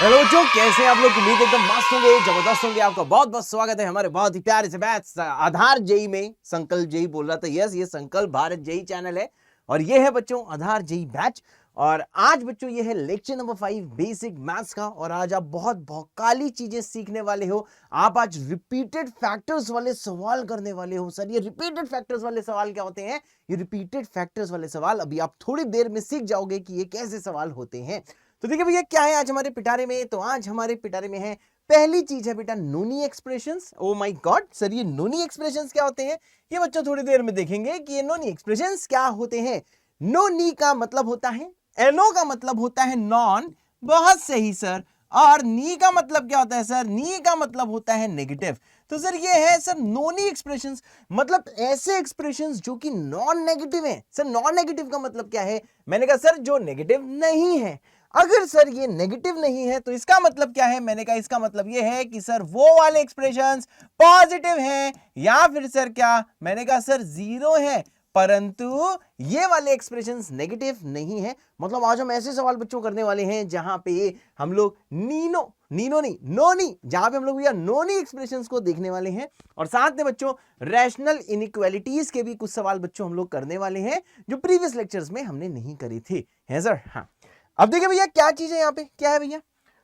Hello बच्चों, कैसे हैं आप लोग। उम्मीद एकदम मस्त होंगे, जबरदस्त होंगे। आपका बहुत बहुत स्वागत है हमारे बहुत ही प्यारे से बैच आधार जेई में। संकल्प जेई बोल रहा था, यस ये संकल्प भारत जेई चैनल है और ये है बच्चों आधार जेई बैच। और आज बच्चों ये है लेक्चर नंबर 5 बेसिक मैथ्स का। और आज आप बहुत भौकाली चीजें सीखने वाले हो। आप आज रिपीटेड फैक्टर्स वाले सवाल करने वाले हो। सर ये रिपीटेड फैक्टर्स वाले सवाल क्या होते हैं? ये रिपीटेड फैक्टर्स वाले सवाल अभी आप थोड़ी देर में सीख जाओगे कि ये कैसे सवाल होते हैं। तो देखिए भैया क्या है आज हमारे पिटारे में। तो आज हमारे पिटारे में है, पहली चीज है बेटा नोनी expressions. Oh my god sir, ये नोनी एक्सप्रेशंस क्या होते हैं ये बच्चों थोड़ी देर में देखेंगे कि ये नोनी एक्सप्रेशंस क्या होते हैं। नोनी का मतलब होता है, एनो का मतलब होता है नॉन। बहुत सही सर। और नी का मतलब क्या होता है सर? नी का मतलब होता है नेगेटिव। तो सर ये है सर नोनी एक्सप्रेशंस, मतलब ऐसे एक्सप्रेशंस जो कि नॉन नेगेटिव हैं। सर नॉन नेगेटिव का मतलब क्या है? मैंने कहा सर जो नेगेटिव नहीं है। अगर सर ये नेगेटिव नहीं है तो इसका मतलब क्या है? मैंने कहा इसका मतलब ये है कि सर वो वाले एक्सप्रेशंस पॉजिटिव हैं, या फिर सर क्या? मैंने कहा सर जीरो है, परंतु ये वाले एक्सप्रेशंस नेगेटिव नहीं है। मतलब आज हम ऐसे सवाल बच्चों करने वाले हैं जहां पे हम लोग नोनी, जहां पे हम लोग नोनी एक्सप्रेशंस को देखने वाले हैं। और साथ में बच्चों रैशनल इनइक्वालिटीज के भी कुछ सवाल बच्चों हम लोग करने वाले हैं जो प्रीवियस लेक्चर्स में हमने नहीं करे थे, है सर? हाँ, अब देखिए भैया क्या चीज है यहाँ पे, क्या है भैया?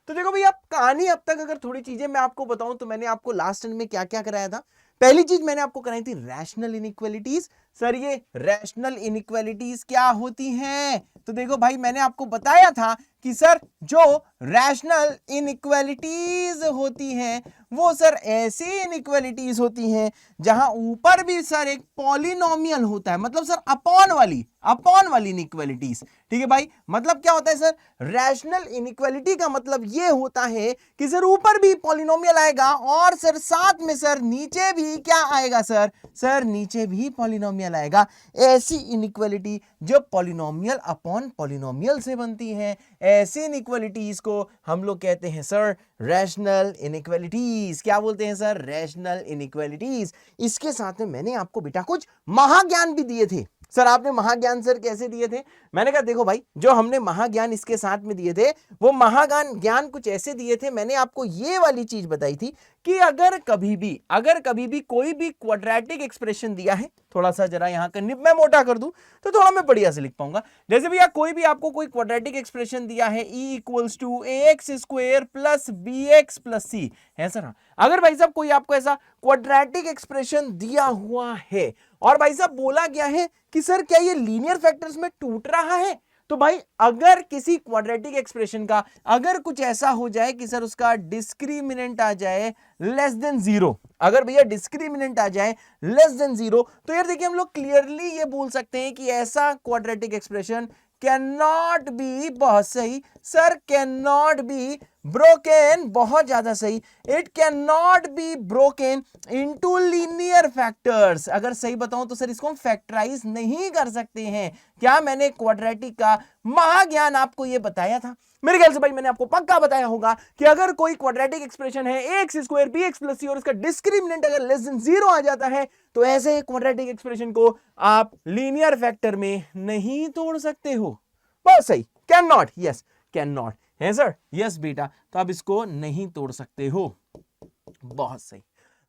तो देखो भैया कहानी अब तक अगर थोड़ी चीजें मैं आपको बताऊं तो मैंने आपको लास्ट में क्या क्या कराया था। पहली चीज मैंने आपको कराई थी रैशनल इनइक्वालिटीज। सर ये रैशनल इनइक्वालिटीज क्या होती हैं? तो देखो भाई मैंने आपको बताया था कि सर जो रैशनल इनइक्वालिटीज होती हैं वो सर ऐसी इनइक्वालिटीज होती हैं जहां ऊपर भी सर एक पॉलिनोमियल होता है, मतलब सर अपॉन वाली इनइक्वालिटीज। ठीक है भाई, मतलब क्या होता है सर? रैशनल इनइक्वालिटी का मतलब ये होता है कि सर ऊपर भी पॉलिनोमियल आएगा और सर साथ में सर नीचे भी क्या आएगा सर? सर नीचे भी पॉलिनोमियल आएगा। ऐसी इनइक्वालिटी जो पॉलिनोमियल अपॉन पॉलिनोमियल से बनती है, ऐसी इनइक्वालिटीज को हम लोग कहते हैं सर रैशनल इनइक्वालिटीज। क्या बोलते हैं सर? Rational inequalities. इसके साथ में मैंने आपको बेटा कुछ महाज्ञान भी दिए थे। सर आपने महाज्ञान सर कैसे दिए थे? मैंने कहा देखो भाई जो हमने महाज्ञान इसके साथ में दिए थे वो महाज्ञान कुछ ऐसे दिए थे। मैंने आपको ये वाली चीज बताई थी कि अगर कभी भी कोई भी क्वाड्रेटिक एक्सप्रेशन दिया है, थोड़ा सा जरा यहां का निब मैं मोटा कर दूं तो थोड़ा मैं बढ़िया से लिख पाऊंगा। जैसे भैया कोई भी आपको कोई क्वाड्रेटिक एक्सप्रेशन दिया है E = ax² + bx + c, है सर? अगर भाई साहब कोई आपको ऐसा क्वाड्रेटिक एक्सप्रेशन दिया हुआ है और भाई साहब बोला गया है कि सर क्या ये लीनियर फैक्टर्स में टूट रहा है, तो भाई अगर किसी क्वाड्रेटिक एक्सप्रेशन का अगर कुछ ऐसा हो जाए कि सर उसका डिस्क्रिमिनेंट आ जाए <0, अगर भैया डिस्क्रिमिनेंट आ जाए <0, तो यार देखिए हम लोग क्लियरली ये बोल सकते हैं कि ऐसा quadratic expression can not be, बहुत सही sir, can not be broken, बहुत ज्यादा सही, it can not be broken into linear factors. अगर सही बताऊं तो सर इसको हम फैक्टराइज नहीं कर सकते हैं। क्या मैंने क्वाड्रेटिक का महाज्ञान आपको यह बताया था? मेरे ख्याल से भाई मैंने आपको पक्का बताया होगा कि अगर कोई क्वाड्रेटिक एक्सप्रेशन है ax² bx + c और इसका डिस्क्रिमिनेंट अगर <0 आ जाता है तो ऐसे क्वाड्रेटिक एक्सप्रेशन को आप लीनियर फैक्टर में नहीं तोड़ सकते हो। बहुत सही, can not, yes can not, है सर? यस बेटा, तो आप इसको नहीं तोड़ सकते हो। बहुत सही।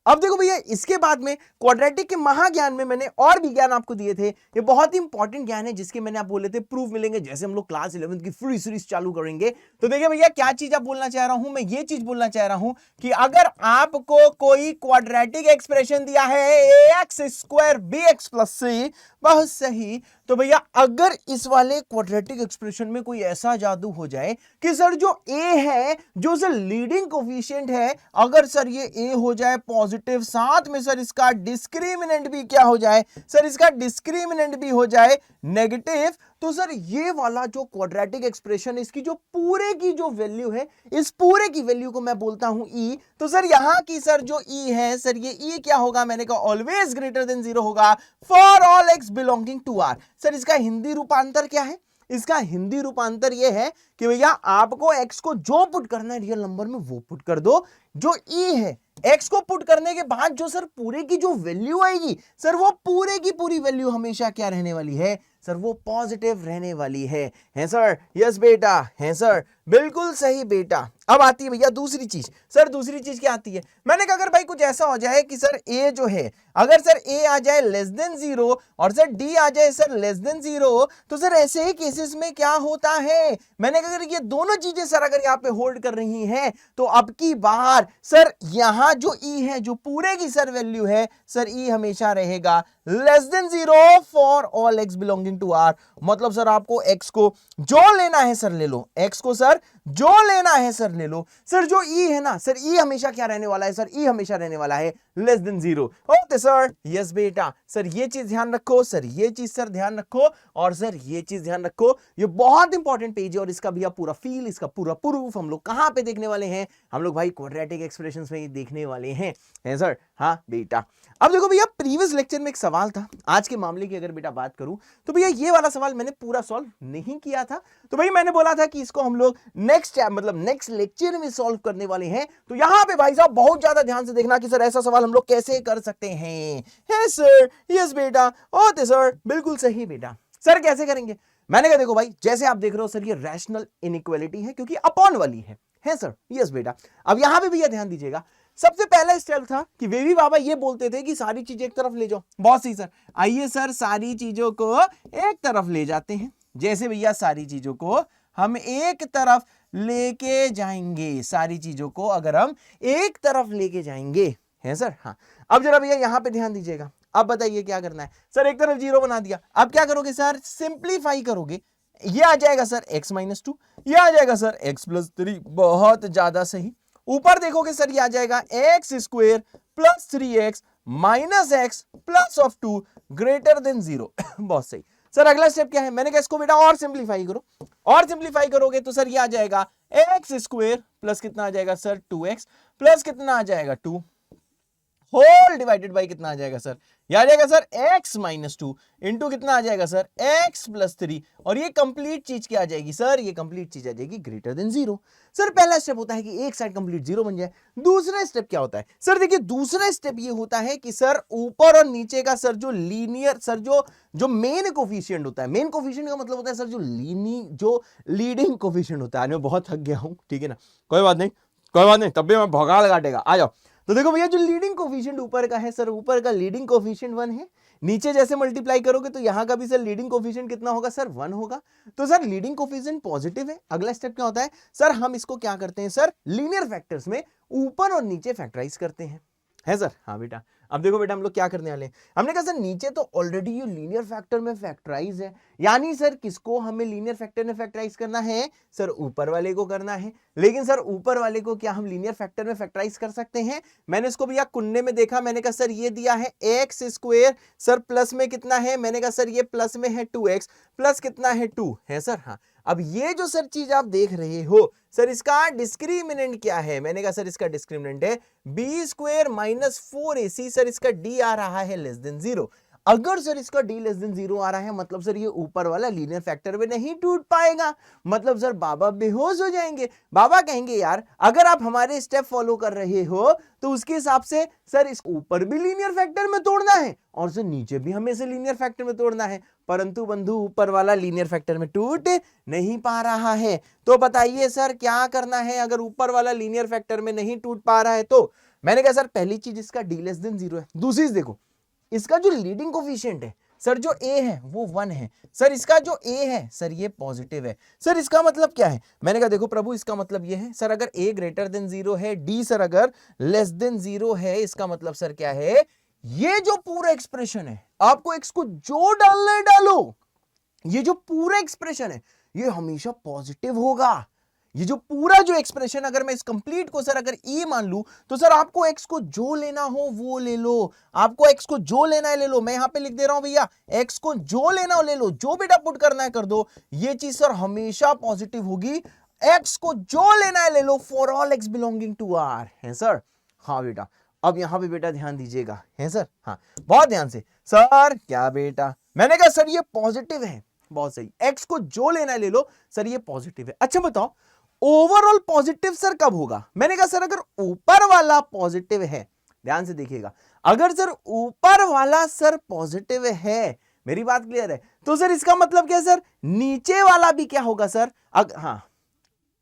अब देखो भैया इसके बाद में क्वाड्रेटिक के महाज्ञान में मैंने और भी ज्ञान आपको दिए थे। ये बहुत ही इंपॉर्टेंट ज्ञान है जिसके मैंने आप बोले थे प्रूफ मिलेंगे जैसे हम लोग क्लास 11 की फ्री सीरीज चालू करेंगे। तो देखिए भैया क्या चीज आप बोलना चाह रहा हूं, मैं ये चीज बोलना चाह रहा हूं कि अगर आपको कोई क्वाड्रेटिक एक्सप्रेशन दिया है ax² bx + c, बहुत सही, तो भैया अगर इस वाले क्वाड्रेटिक एक्सप्रेशन में कोई ऐसा जादू हो जाए कि सर जो a है, जो सर लीडिंग कोफिशिएंट है, अगर सर ये a हो जाए पॉजिटिव, साथ में सर इसका डिस्क्रिमिनेंट भी क्या हो जाए? सर इसका डिस्क्रिमिनेंट भी हो जाए नेगेटिव, तो सर ये वाला जो क्वाड्रेटिक एक्सप्रेशन इसकी जो पूरे की जो वैल्यू है, इस पूरे की वैल्यू को मैं बोलता हूं e। तो सर यहां की सर जो e है सर ये e क्या होगा? मैंने कहा ऑलवेज > 0 होगा for all x belonging to r। Sir इसका हिंदी रूपांतर क्या है? इसका हिंदी रूपांतर यह है कि भैया आपको x को जो पुट करना है रियल नंबर में वो पुट कर दो, जो ई है x को पुट करने के बाद जो सर पूरे की जो वैल्यू आएगी सर वो पूरे की पूरी वैल्यू हमेशा क्या रहने वाली है सर, वो पॉजिटिव रहने वाली है सर? यस बेटा, है सर, बिल्कुल सही बेटा। अब आती है भैया दूसरी चीज। सर दूसरी चीज क्या आती है? मैंने कहा अगर भाई कुछ ऐसा हो जाए कि सर ए जो है, अगर सर ए आ जाए लेस देन 0 और सर डी आ जाए सर लेस देन 0, तो सर ऐसे ही केसेस में क्या होता है? मैंने कहा अगर ये दोनों चीजें सर अगर यहाँ पे होल्ड कर रही हैं तो अब की बार सर यहां जो ई है, जो पूरे की सर वैल्यू है सर, ई हमेशा रहेगा less than 0 for all x belonging to R. मतलब सर आपको एक्स को जो लेना है सर ले लो, एक्स को सर जो लेना है सर ले लो। सर जो ई है ना सर, ई हमेशा क्या रहने वाला है सर? ई हमेशा रहने वाला है less than 0। Okay sir, yes बेटा। सर ये चीज ध्यान रखो, सर ये चीज सर ध्यान रखो, और सर ये चीज ध्यान रखो। ये बहुत इंपॉर्टेंट पेज है और इसका भी आप पूरा फील, इसका पूरा प्रूफ हम लोग कहां पे देखने वाले हैं? हम लोग भाई क्वाड्रेटिक एक्सप्रेशंस में ही देखने वाले हैं, है सर? हाँ बेटा। अब देखो भैया, प्रीवियस लेक्चर में एक सवाल था, आज के मामले की अगर बेटा बात करूं तो भैया ये वाला सवाल मैंने पूरा सॉल्व नहीं किया था। तो भाई मैंने बोला था कि इसको हम लोग नेक्स्ट लेक्चर में सॉल्व करने वाले हैं। तो यहां पे भाई साहब बहुत ज्यादा ध्यान से देखना कि सर ऐसा सवाल हम लोग कैसे कर सकते हैं। है सर, यस बेटा, ओके सर, बिल्कुल सही बेटा। सर कैसे करेंगे? मैंने कहा देखो भाई, जैसे आप देख रहे हो सर ये रैशनल इनइक्वालिटी है क्योंकि अपॉन वाली है सर? यस बेटा। अब यहां पे भैया ध्यान दीजिएगा, सबसे पहला स्टेप था कि वेवी बाबा ये बोलते थे कि सारी चीजें एक तरफ ले जाओ। बहुत सही सर, आइए सर सारी चीजों को एक तरफ ले जाते हैं। जैसे भैया सारी चीजों को हम एक तरफ लेके जाएंगे, सारी चीजों को अगर हम एक तरफ लेके जाएंगे, है सर? हाँ। अब जरा भैया यहां पे ध्यान दीजिएगा, अब बताइए क्या करना है? सर एक तरफ 0 बना दिया, अब क्या करोगे सर? सिंप्लीफाई करोगे। ये आ जाएगा सर x-2, ये आ जाएगा सर x+3। बहुत ज्यादा सही। ऊपर देखोगे सर ये आ जाएगा x² + 3x - x +2 greater than 0। बहुत सही सर। अगला स्टेप क्या है? मैंने कहा इसको बेटा और सिंप्लीफाई करो, और सिंप्लीफाई करोगे तो सर ये आ जाएगा x² प्लस कितना आ जाएगा सर? 2x प्लस कितना आ जाएगा? 2 होल डिवाइडेड बाई कितना आ जाएगा सर? ये आ जाएगा सर x-2 इंटू कितना आ जाएगा सर? x+3। और ये कंप्लीट चीज क्या आ जाएगी सर? ये कंप्लीट चीज आ जाएगी ग्रेटर देन 0। सर पहला स्टेप होता है कि एक साइड कंप्लीट 0 बन जाए। दूसरा स्टेप क्या होता है सर? देखिए दूसरा स्टेप ये होता है कि सर ऊपर और नीचे का सर जो लीनियर, सर जो मेन कोफिशिएंट होता है, मेन कोफिशिएंट का मतलब होता है सर जो लीडिंग कोफिशिएंट होता है। मैं बहुत थक गया हूं, ठीक है ना? कोई बात नहीं, कोई बात नहीं, तब भी मैं भगाड़ काटेगा। आ जाओ। तो देखो भैया, जो लीडिंग कोफिशिएंट ऊपर का है सर, ऊपर का लीडिंग कोफिशिएंट 1 है। नीचे जैसे मल्टीप्लाई करोगे तो यहां का भी सर लीडिंग कोफिशिएंट कितना होगा सर? 1 होगा। तो सर लीडिंग कोफिशिएंट पॉजिटिव है। अगला स्टेप क्या होता है सर? हम इसको क्या करते हैं सर? लीनियर फैक्टर्स में ऊपर और नीचे फैक्टराइज करते हैं, है सर? हाँ बेटा। अब देखो बेटा, हम लोग क्या करने वाले हैं? हमने कहा सर नीचे तो ऑलरेडी ये लीनियर फैक्टर में फैक्टराइज है, यानी सर किसको हमें लीनियर फैक्टर में फैक्टराइज करना है सर? ऊपर वाले को करना है। लेकिन सर ऊपर वाले को क्या हम लीनियर फैक्टर में फैक्टराइज कर सकते हैं? मैंने इसको भैया कुन्ने में देखा, मैंने कहा सर ये दिया है x² सर प्लस में कितना है? मैंने कहा सर ये प्लस में है 2x प्लस कितना है? 2 है सर? हाँ। अब ये जो सर चीज आप देख रहे हो सर, इसका डिस्क्रिमिनेंट क्या है? मैंने कहा सर इसका डिस्क्रिमिनेंट है b² - 4ac। सर इसका d आ रहा है लेस देन 0। अगर सर इसका d लेस देन 0 आ रहा है, मतलब सर ये ऊपर वाला लीनियर फैक्टर में नहीं टूट पाएगा। मतलब सर बाबा बेहोश हो जाएंगे। बाबा कहेंगे यार अगर आप हमारे स्टेप फॉलो कर रहे हो तो उसके हिसाब से सर इस ऊपर भी लीनियर फैक्टर में तोड़ना है और सर नीचे भी हमें से लीनियर फैक्टर में तोड़ना है, परंतु बंधु ऊपर वाला लीनियर फैक्टर में टूट नहीं पा रहा है। तो बताइए सर क्या करना है अगर ऊपर वाला लीनियर फैक्टर में नहीं टूट पा रहा है? तो मैंने कहा सर पहली चीज इसका d लेस देन 0 है। दूसरी चीज देखो, इसका जो लीडिंग कोफिशिएंट है सर, जो a है वो 1 है। सर इसका जो a है सर ये पॉजिटिव है। सर इसका मतलब क्या है? मैंने कहा देखो प्रभु, इसका मतलब ये है सर अगर a ग्रेटर देन 0 है, d सर अगर लेस देन 0 है, इसका मतलब सर क्या है? ये जो पूरा एक्सप्रेशन है, आपको x को जो डालना है डालो, ये जो पूरा एक्सप्रेशन है ये हमेशा पॉजिटिव होगा। ये जो पूरा जो एक्सप्रेशन, अगर मैं इस कंप्लीट को सर अगर e मान लूं तो सर आपको x को जो लेना हो वो ले लो। आपको x को जो लेना है ले लो। मैं यहां पे लिख दे रहा हूं भैया, x को जो लेना हो ले लो, जो बेटा पुट करना है कर दो। ये चीज सर हमेशा पॉजिटिव होगी। x को जो लेना है ले लो for all x belonging to r, है सर? हाँ बेटा। अब यहां पे बेटा ध्यान दीजिएगा, है सर? हाँ बहुत ध्यान से। सर क्या बेटा? मैंने कहा सर ये पॉजिटिव है। बहुत सही। x को जो लेना है ले लो सर, ये पॉजिटिव है। अच्छा बताओ, ओवरऑल पॉजिटिव सर कब होगा? मैंने कहा सर अगर ऊपर वाला पॉजिटिव है, ध्यान से देखिएगा, अगर सर ऊपर वाला सर पॉजिटिव है, मेरी बात क्लियर है, तो सर इसका मतलब क्या है सर, नीचे वाला भी क्या होगा सर? हाँ,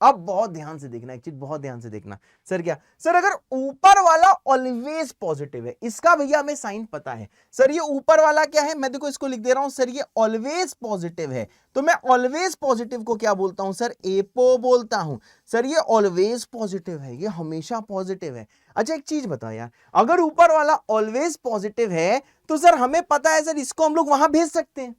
अब बहुत ध्यान से देखना, एक चीज बहुत ध्यान से देखना। सर क्या सर, अगर ऊपर वाला ऑलवेज पॉजिटिव है, इसका भैया हमें साइन पता है सर, ये ऊपर वाला क्या है, मैं देखो इसको लिख दे रहा हूं सर, ये ऑलवेज पॉजिटिव है, तो मैं ऑलवेज पॉजिटिव को क्या बोलता हूं सर? एपो बोलता हूं सर। ये ऑलवेज पॉजिटिव है, ये हमेशा पॉजिटिव है। अच्छा एक चीज बताओ यार, अगर ऊपर वाला ऑलवेज पॉजिटिव है तो सर हमें पता है सर, इसको हम लोग वहां भेज सकते हैं,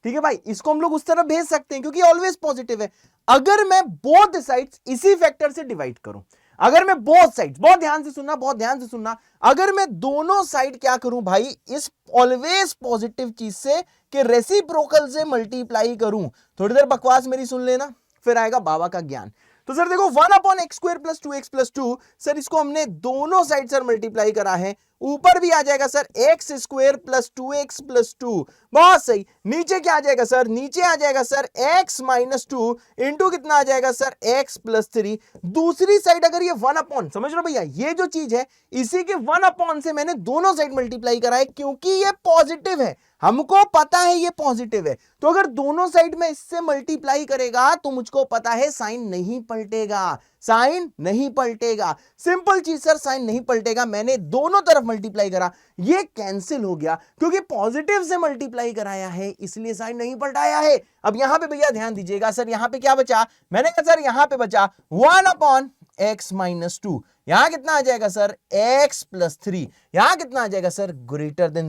ठीक है भाई, इसको हम लोग उस तरफ भेज सकते हैं क्योंकि ऑलवेज पॉजिटिव है। अगर मैं बोथ साइड्स इसी फैक्टर से डिवाइड करूं, अगर मैं बोथ साइड्स, बहुत ध्यान से सुनना, बहुत ध्यान से सुनना, अगर मैं दोनों साइड क्या करूं भाई, इस ऑलवेज पॉजिटिव चीज से कि रेसिप्रोकल से मल्टीप्लाई करूं, थोड़ी देर बकवास मेरी सुन लेना, फिर आएगा बाबा का ज्ञान। तो सर देखो 1/x² + 2x+2, सर इसको हमने दोनों साइड सर मल्टीप्लाई करा है, ऊपर भी आ जाएगा सर x² + 2x+2, बहुत सही। नीचे क्या आ जाएगा सर? नीचे आ जाएगा सर x - 2 इंटू कितना आ जाएगा सर? x + 3। दूसरी साइड अगर ये 1/, समझ लो भैया, ये जो चीज है इसी के 1/, से मैंने दोनों साइड मल्टीप्लाई करा है क्योंकि ये पॉजिटिव है, हमको पता है ये पॉजिटिव है, तो अगर दोनों साइड में इससे मल्टीप्लाई करेगा तो मुझको पता है साइन नहीं पलटेगा, साइन नहीं पलटेगा। सिंपल चीज सर, साइन नहीं पलटेगा, मैंने दोनों तरफ मल्टीप्लाई करा, ये कैंसिल हो गया क्योंकि पॉजिटिव से मल्टीप्लाई कराया है इसलिए साइन नहीं पलटाया है। अब यहां पे भैया ध्यान दीजिएगा सर, यहां पे क्या बचा? मैंने कहा सर यहां पे बचा 1/x - 2, यहां कितना आ जाएगा सर? x + 3, यहां कितना आ जाएगा सर? >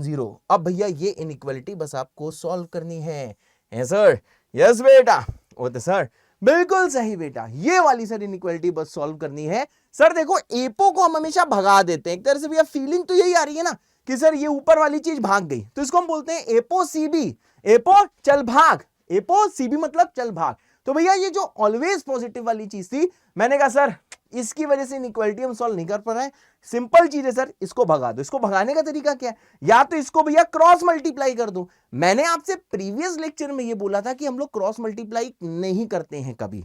0। अब भैया ये इनइक्वालिटी बस आपको सॉल्व करनी है सर। यस बेटा, वो तो सर बिल्कुल सही बेटा, ये वाली सर इनइक्वालिटी बस सॉल्व करनी है। सर देखो एपो को हम हमेशा भगा देते हैं, एक तरह से भैया फीलिंग तो यही आ रही है ना कि सर ये ऊपर वाली चीज भाग गई, तो इसको हम बोलते हैं एपो सीबी, एपो चल भाग, एपो सीबी मतलब चल भाग। तो भैया ये जो ऑलवेज पॉजिटिव वाली चीज थी, मैंने कहा सर इसकी वजह से इनइक्वालिटी हम सॉल्व नहीं कर पा रहे हैं, सिंपल चीज है सर, इसको भगा दो। इसको भगाने का तरीका क्या है? या तो इसको भैया क्रॉस मल्टीप्लाई कर दो। मैंने आपसे प्रीवियस लेक्चर में ये बोला था कि हम लोग क्रॉस मल्टीप्लाई नहीं करते हैं कभी,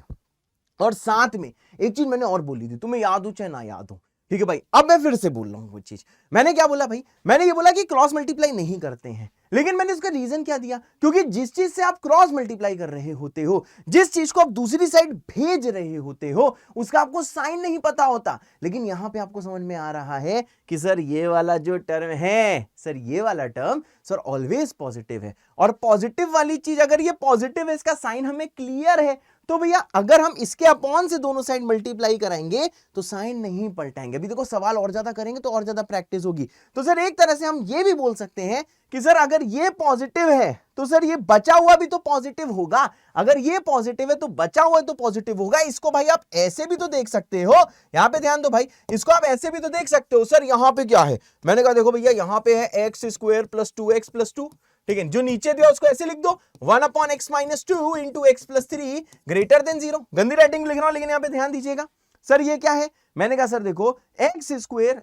और साथ में एक चीज मैंने और बोली थी, तुम्हें याद हो चाहे ना याद हो, ठीक है भाई, अब मैं फिर से बोल रहा हूं वो चीज। मैंने क्या बोला भाई? मैंने ये बोला कि क्रॉस मल्टीप्लाई नहीं करते हैं, लेकिन मैंने उसका रीजन क्या दिया? क्योंकि जिस चीज से आप क्रॉस मल्टीप्लाई कर रहे होते हो, जिस चीज को आप दूसरी साइड भेज रहे होते हो, उसका आपको साइन नहीं पता होता। लेकिन यहां पे आपको समझ में आ रहा है कि सर ये वाला जो टर्म है सर, ये वाला टर्म सर ऑलवेज पॉजिटिव है, और पॉजिटिव वाली चीज अगर ये पॉजिटिव है, इसका साइन हमें क्लियर है, तो भैया अगर हम इसके अपॉन से दोनों साइड मल्टीप्लाई कराएंगे तो साइन नहीं पलटाएंगे। अभी देखो सवाल और ज्यादा करेंगे तो और ज्यादा प्रैक्टिस होगी। तो सर एक तरह से हम ये भी बोल सकते हैं कि सर अगर ये पॉजिटिव है तो सर ये बचा हुआ भी तो पॉजिटिव होगा, अगर ये पॉजिटिव है तो बचा हुआ तो पॉजिटिव होगा। इसको भाई आप ऐसे भी तो देख सकते हो, यहां पे ध्यान दो भाई, इसको आप ऐसे भी तो देख सकते हो। सर यहां पे क्या है? मैंने कहा देखो भैया यहां पे है x² + 2x+2, ठीक है, जो नीचे दिया उसको ऐसे लिख दो 1/x - 2 इंटू x + 3 > 0। गंदी राइटिंग लिख रहा हूं लेकिन यहां पे ध्यान दीजिएगा। सर ये क्या है? मैंने कहा सर देखो x²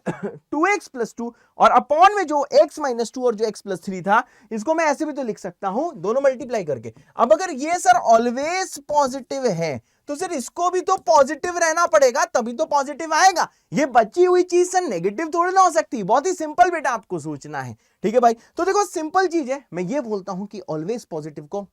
2x+2 और अपॉन में जो x - 2 और जो x + 3 था, इसको मैं ऐसे भी तो लिख सकता हूं दोनों मल्टीप्लाई करके। अब अगर ये सर ऑलवेज पॉजिटिव है तो सर इसको भी तो पॉजिटिव रहना पड़ेगा, तभी तो पॉजिटिव आएगा। ये बची हुई चीज सर नेगेटिव थोड़ी ना हो सकती, बहुत ही सिंपल बेटा आपको सोचना है, ठीक है भाई। तो देखो सिंपल चीज है, मैं ये बोलता हूं कि ऑलवेज पॉजिटिव को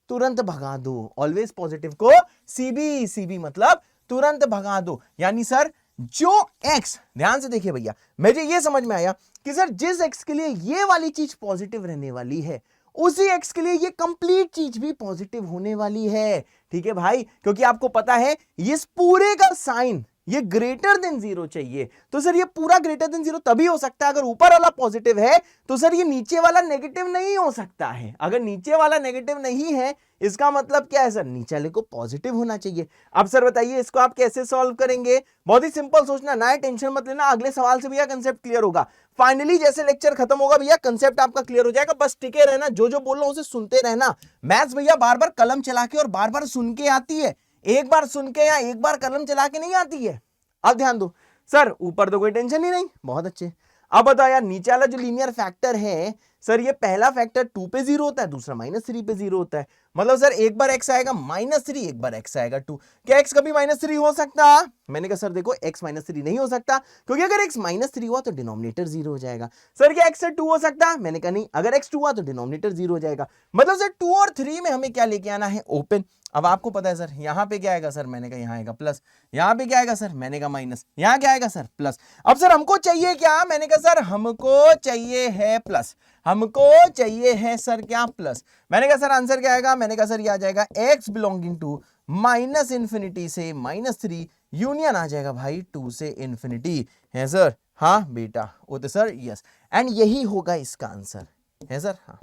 तुरंत भगा दो, ऑलवेज पॉजिटिव को सीबी, सीबी मतलब तुरंत भगा दो। यानी सर जो x, ध्यान से देखिए भैया, मुझे ये समझ में आया कि सर जिस x के लिए ये वाली चीज पॉजिटिव रहने वाली है, उसी x के लिए ये कंप्लीट चीज भी पॉजिटिव होने वाली है, ठीक है भाई। क्योंकि आपको पता है इस पूरे का साइन ये > 0 चाहिए, तो सर ये पूरा > 0 तभी हो सकता है अगर ऊपर वाला पॉजिटिव है, तो सर ये नीचे वाला नेगेटिव नहीं हो सकता है। अगर नीचे वाला नेगेटिव नहीं है, इसका मतलब क्या है सर? नीचे वाले को पॉजिटिव होना चाहिए। अब सर बताइए इसको आप कैसे सॉल्व करेंगे? बहुत ही सिंपल सोचना, ना टेंशन मत लेना, अगले सवाल से भैया कंसेप्ट क्लियर होगा। फाइनली जैसे लेक्चर खत्म होगा भैया कंसेप्ट आपका क्लियर हो जाएगा, बस टिके रहना, जो जो बोल रहा हूं उसे सुनते रहना। मैथ्स भैया बार बार कलम चला के और बार बार सुन के आती है, एक बार सुन के या एक बार कलम चला के नहीं आती है। अब ध्यान दो सर, ऊपर तो कोई टेंशन ही नहीं, बहुत अच्छे। अब बताओ यार नीचे वाला जो लीनियर फैक्टर है, सर ये पहला फैक्टर 2 पे 0 होता है, दूसरा -3 पे 0 होता है। मतलब सर एक बार x आएगा -3, एक बार x आएगा 2। क्या x कभी -3 हो सकता? मैंने कहा सर देखो x -3 नहीं हो सकता, क्योंकि अगर x -3 हुआ तो डिनोमिनेटर 0 हो जाएगा। सर क्या x से 2 हो सकता? मैंने कहा नहीं, अगर x 2 हुआ तो डिनोमिनेटर 0 हो जाएगा। मतलब सर 2 और 3 में हमें क्या लेके आना है? ओपन। अब आपको पता है सर यहाँ पे क्या आएगा सर, मैंने कहा यहाँ आएगा प्लस, यहाँ पे क्या आएगा सर, मैंने कहा माइनस, यहाँ क्या आएगा सर, प्लस। अब सर हमको चाहिए क्या? मैंने कहा सर हमको चाहिए है प्लस, हमको चाहिए है सर क्या, प्लस। मैंने कहा सर आंसर क्या आएगा? मैंने कहा सर ये आ जाएगा x बिलोंगिंग टू -∞ से -3 यूनियन आ जाएगा भाई 2 से इन्फिनिटी, है सर? हाँ बेटा, वो तो सर यस, एंड यही होगा इसका आंसर, है सर? हाँ,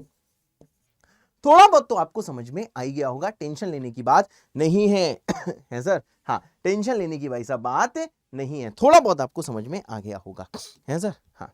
थोड़ा बहुत तो आपको समझ में आ ही गया होगा, टेंशन लेने की बात नहीं है है सर? हाँ, टेंशन लेने की भाई साहब बात नहीं है, थोड़ा बहुत आपको समझ में आ गया होगा, है सर? हाँ,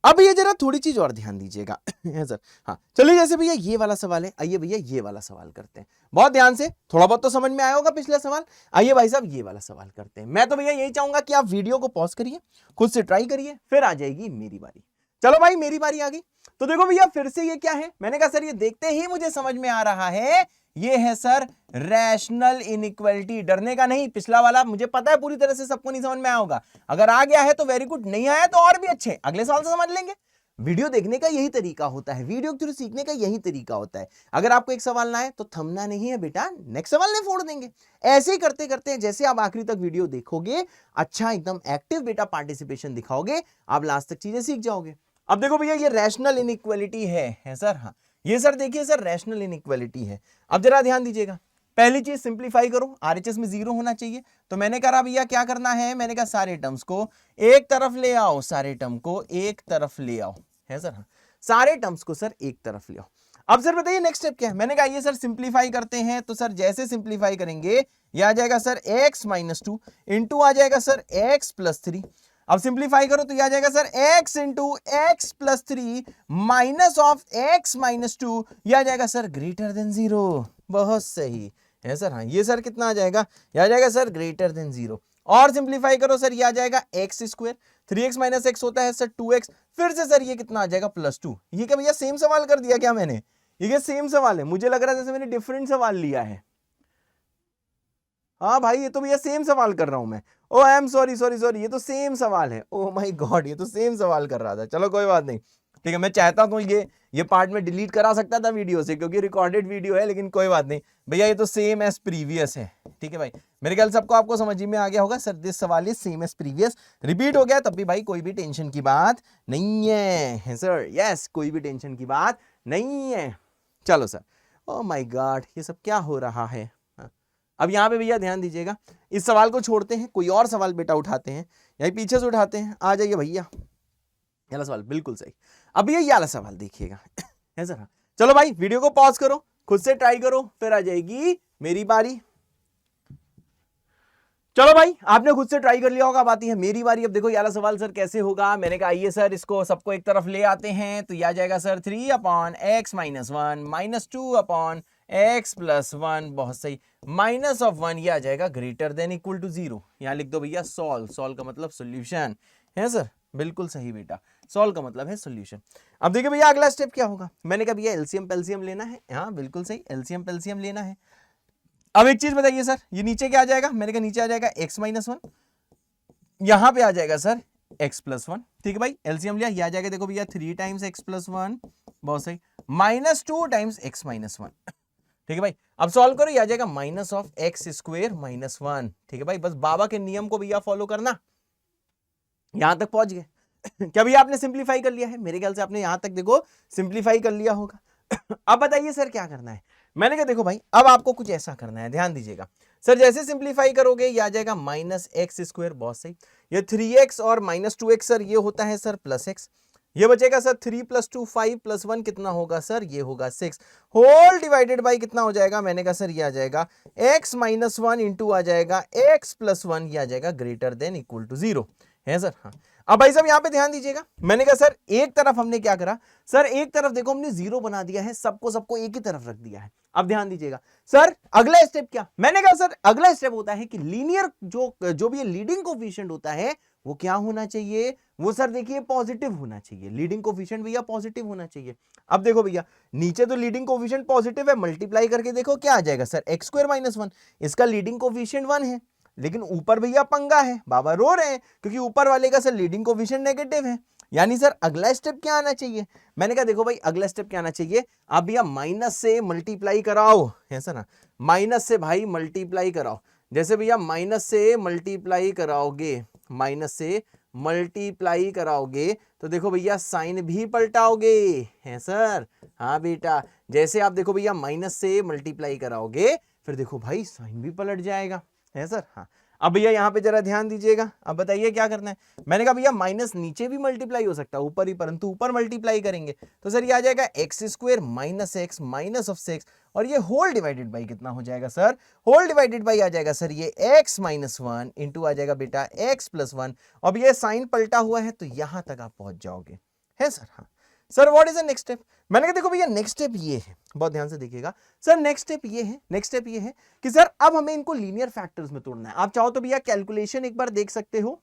अब ये जरा थोड़ी चीज और ध्यान दीजिएगा है सर? हाँ, चलिए जैसे भैया ये वाला सवाल है, आइए भैया ये वाला सवाल करते हैं, बहुत ध्यान से, थोड़ा बहुत तो समझ में आया होगा पिछला सवाल। आइए भाई साहब ये वाला सवाल करते हैं। मैं तो भैया यही चाहूंगा कि आप वीडियो को पॉज करिए, खुद से ट्राई करिए, फिर आ जाएगी मेरी बारी। चलो भाई मेरी बारी आ गई, तो देखो भैया फिर से ये क्या है? मैंने कहा सर ये देखते ही मुझे समझ में आ रहा है, ये है सर रैशनल इनइक्वालिटी। डरने का नहीं, पिछला वाला मुझे पता है पूरी तरह से सबको नहीं समझ में आया होगा, अगर आ गया है तो वेरी गुड, नहीं आया तो और भी अच्छे, अगले साल से समझ लेंगे। वीडियो देखने का यही तरीका होता है, वीडियो के थ्रू सीखने का यही तरीका होता है। अगर आपको एक सवाल ना आए तो थमना नहीं है बेटा, नेक्स्ट सवाल नहीं फोड़ देंगे। ऐसे ही करते करते जैसे आप आखिरी तक वीडियो देखोगे, अच्छा एकदम एक्टिव बेटा पार्टिसिपेशन दिखाओगे, आप लास्ट तक चीजें सीख जाओगे। अब देखो भैया ये रैशनल इनइक्वालिटी है सर? हाँ, ये सर देखिए सर रैशनल इनइक्वालिटी है। अब जरा ध्यान दीजिएगा, पहली चीज सिंप्लीफाई करो, आरएचएस में 0 होना चाहिए, तो मैंने कहा भैया क्या करना है? मैंने कहा सारे टर्म्स को एक तरफ ले आओ, सारे टर्म को एक तरफ ले आओ, है सर? हाँ, सारे टर्म्स को सर एक तरफ ले आओ। अब सर बताइए नेक्स्ट स्टेप क्या है? मैंने कहा ये सर सिंप्लीफाई करते हैं, तो सर जैसे सिंप्लीफाई करेंगे ये आ जाएगा सर x -2 इंटू आ जाएगा सर x + 3। अब सिंप्लीफाई करो तो ये आ जाएगा sir x into x + 3 minus of x -2, ये आ जाएगा सर ग्रेटर देन 0। बहुत सही है सर? हाँ, ये सर कितना आ जाएगा? ये आ जाएगा सर ग्रेटर देन 0। और सिंप्लीफाई करो सर, ये आ जाएगा x², 3x - x होता है सर 2x, फिर से सर ये कितना आ जाएगा +2। ये क्या भैया सेम सवाल कर दिया क्या मैंने? ये क्या सेम सवाल है? मुझे लग रहा है जैसे मैंने डिफरेंट सवाल लिया है। हाँ भाई ये तो भैया सेम सवाल कर रहा हूं मैं। ओ आई एम सॉरी, ये तो सेम सवाल है। ओ माय गॉड, ये तो सेम सवाल कर रहा था। चलो कोई बात नहीं, ठीक है, मैं चाहता तो ये पार्ट में डिलीट करा सकता था वीडियो से, क्योंकि रिकॉर्डेड वीडियो है, लेकिन कोई बात नहीं भैया, ये तो सेम एज प्रीवियस है। ठीक है भाई, मेरे ख्याल सबको आपको समझ में आ गया होगा सर, दिस सवाल is same as previous. Repeat हो गया तब भी भाई कोई भी टेंशन की बात नहीं है सर? यस, कोई भी टेंशन की बात नहीं है। चलो सर, ओ माय गॉड ये सब क्या हो रहा है? अब यहाँ पे भैया ध्यान दीजिएगा, इस सवाल को छोड़ते हैं, कोई और सवाल बेटा उठाते हैं, यही पीछे से उठाते हैं। आ जाइए भैया, ये वाला सवाल बिल्कुल सही। अब भैया ये वाला सवाल देखिएगा है सर? चलो भाई वीडियो को पॉज करो, खुद से ट्राई करो, फिर आ जाएगी मेरी बारी। चलो भाई आपने खुद से ट्राई कर लिया होगा, अब आती है मेरी बारी। अब देखो ये वाला सवाल सर कैसे होगा? मैंने कहा आइए सर इसको सबको एक तरफ ले आते हैं, तो ये आ जाएगा सर 3/x - 1 - 2/x + 1, बहुत सही, माइनस ऑफ 1, ये आ जाएगा ग्रेटर देन इक्वल टू 0। यहाँ लिख दो भैया सॉल्व का मतलब सोल्यूशन, है सर? बिल्कुल सही बेटा, सॉल्व का मतलब है सोल्यूशन। अब देखिए भैया अगला स्टेप क्या होगा? मैंने कहा भैया एलसीएम पेलसीएम लेना है। हाँ बिल्कुल सही, एलसीएम पेलसीएम लेना है। अब एक चीज बताइए सर, ये नीचे क्या आ जाएगा? मैंने कहा नीचे आ जाएगा x - 1, यहां पे आ जाएगा सर x + 1। ठीक है भाई, एलसीएम लिया, ये आ जाएगा देखो भैया 3 टाइम्स x + 1, बहुत सही, -2 टाइम्स x - 1। ठीक है भाई, अब सॉल्व करो, ये आ जाएगा माइनस ऑफ x² - 1। ठीक है भाई, बस बाबा के नियम को भैया फॉलो करना। यहां तक पहुंच गए क्या भैया? आपने सिंप्लीफाई कर लिया है, मेरे ख्याल से आपने यहां तक देखो सिंप्लीफाई कर लिया होगा अब बताइए सर क्या करना है? मैंने कहा देखो भाई अब आपको कुछ ऐसा करना है, ध्यान दीजिएगा सर, जैसे सिंप्लीफाई करोगे ये आ जाएगा -x², बहुत सही, ये 3x और -2x सर ये होता है सर +x, ये बचेगा सर 3 + 2 5 + 1 कितना होगा सर? ये होगा 6, होल डिवाइडेड बाई कितना हो जाएगा? मैंने कहा सर ये आ जाएगा x - 1 इंटू आ जाएगा x + 1, ये आ जाएगा ग्रेटर देन इक्वल टू 0, है सर। हाँ, अब भाई साहब यहाँ पे ध्यान दीजिएगा, मैंने कहा सर एक तरफ हमने क्या करा सर, एक तरफ देखो हमने 0 बना दिया है, सबको एक ही तरफ रख दिया है। अब ध्यान दीजिएगा सर, अगला स्टेप क्या, मैंने कहा सर अगला स्टेप होता है कि लीनियर जो भी लीडिंग कोफिशिएंट होता है वो क्या होना चाहिए, वो सर देखिए पॉजिटिव होना चाहिए। लीडिंग कोफिशिएंट भैया पॉजिटिव होना चाहिए। अब देखो भैया नीचे तो लीडिंग कोफिशिएंट पॉजिटिव है, मल्टीप्लाई करके देखो क्या आ जाएगा सर, एक्स स्क्वायर माइनस 1, इसका लीडिंग कोफिशिएंट 1 है। लेकिन ऊपर भैया पंगा है, बाबा रो रहे हैं क्योंकि ऊपर वाले का सर लीडिंग कोफिशिएंट नेगेटिव है। यानी सर अगला स्टेप क्या आना चाहिए, मैंने कहा देखो भाई अगला स्टेप क्या आना चाहिए, आप भैया माइनस से मल्टीप्लाई कराओ, है सर ना, माइनस से भाई मल्टीप्लाई कराओ। जैसे भैया माइनस से मल्टीप्लाई कराओगे, माइनस से मल्टीप्लाई कराओगे तो देखो भैया साइन भी पलटाओगे, है सर। हाँ बेटा, जैसे आप देखो भैया माइनस से मल्टीप्लाई कराओगे फिर देखो भाई साइन भी पलट जाएगा, है सर। हाँ, अब भैया यहाँ पे जरा ध्यान दीजिएगा, अब बताइए क्या करना है। मैंने कहा भैया माइनस नीचे भी मल्टीप्लाई हो सकता है, ऊपर ही, परंतु ऊपर मल्टीप्लाई करेंगे तो सर ये आ जाएगा x square minus x minus of 6, और ये होल डिवाइडेड बाई कितना हो जाएगा सर, होल डिवाइडेड बाई आ जाएगा सर ये एक्स माइनस 1 इंटू आ जाएगा बेटा एक्स प्लस 1। अब ये साइन पलटा हुआ है तो यहां तक आप पहुंच जाओगे, है सर। हाँ sir, what is the next step, मैंने कहा देखो भैया नेक्स्ट स्टेप ये है, बहुत ध्यान से देखिएगा सर, नेक्स्ट स्टेप ये है, नेक्स्ट स्टेप ये है कि सर अब हमें इनको लीनियर फैक्टर्स में तोड़ना है। आप चाहो तो भैया कैलकुलेशन एक बार देख सकते हो,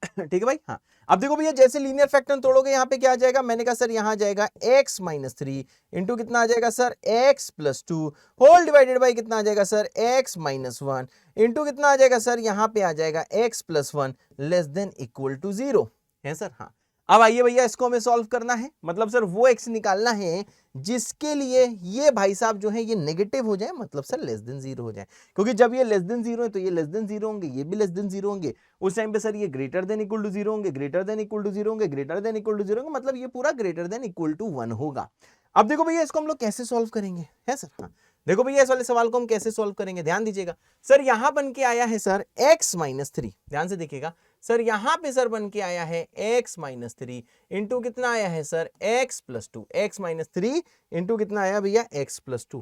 ठीक है भाई। हाँ, अब देखो भैया जैसे लीनियर फैक्टर तोड़ोगे यहाँ पे क्या आ जाएगा, मैंने कहा सर यहाँ आ जाएगा x माइनस 3 इंटू कितना आ जाएगा sir x plus 2 whole divided by कितना आ जाएगा सर x माइनस 1 इंटू कितना आ जाएगा सर, यहाँ पे आ जाएगा x plus 1 less than equal to 0, है सर। हाँ, अब आइए भैया इसको हमें सॉल्व करना है, मतलब सर वो x निकालना है जिसके लिए ये भाई साहब जो है ये नेगेटिव हो जाए, मतलब सर लेस देन 0 हो जाए, क्योंकि जब ये लेस देन 0 है तो ये लेस देन 0 होंगे, ये भी लेस देन 0 होंगे, उस टाइम पे सर ये ग्रेटर देन इक्वल टू 0 होंगे, ग्रेटर देन इक्वल टू 0 होंगे, ग्रेटर देन इक्वल टू 0 होंगे, मतलब ये पूरा ग्रेटर देन इक्वल टू 1 होगा। अब देखो भैया इसको हम लोग कैसे सॉल्व करेंगे, है सर। हाँ, देखो भैया इस वाले सवाल को हम कैसे सॉल्व करेंगे, ध्यान दीजिएगा सर, यहां बन के आया है सर x माइनस 3, ध्यान से देखिएगा सर, यहां पे सर बन के आया है x माइनस 3 इंटू कितना आया है sir x plus 2, x minus 3 into कितना आया भैया x प्लस 2,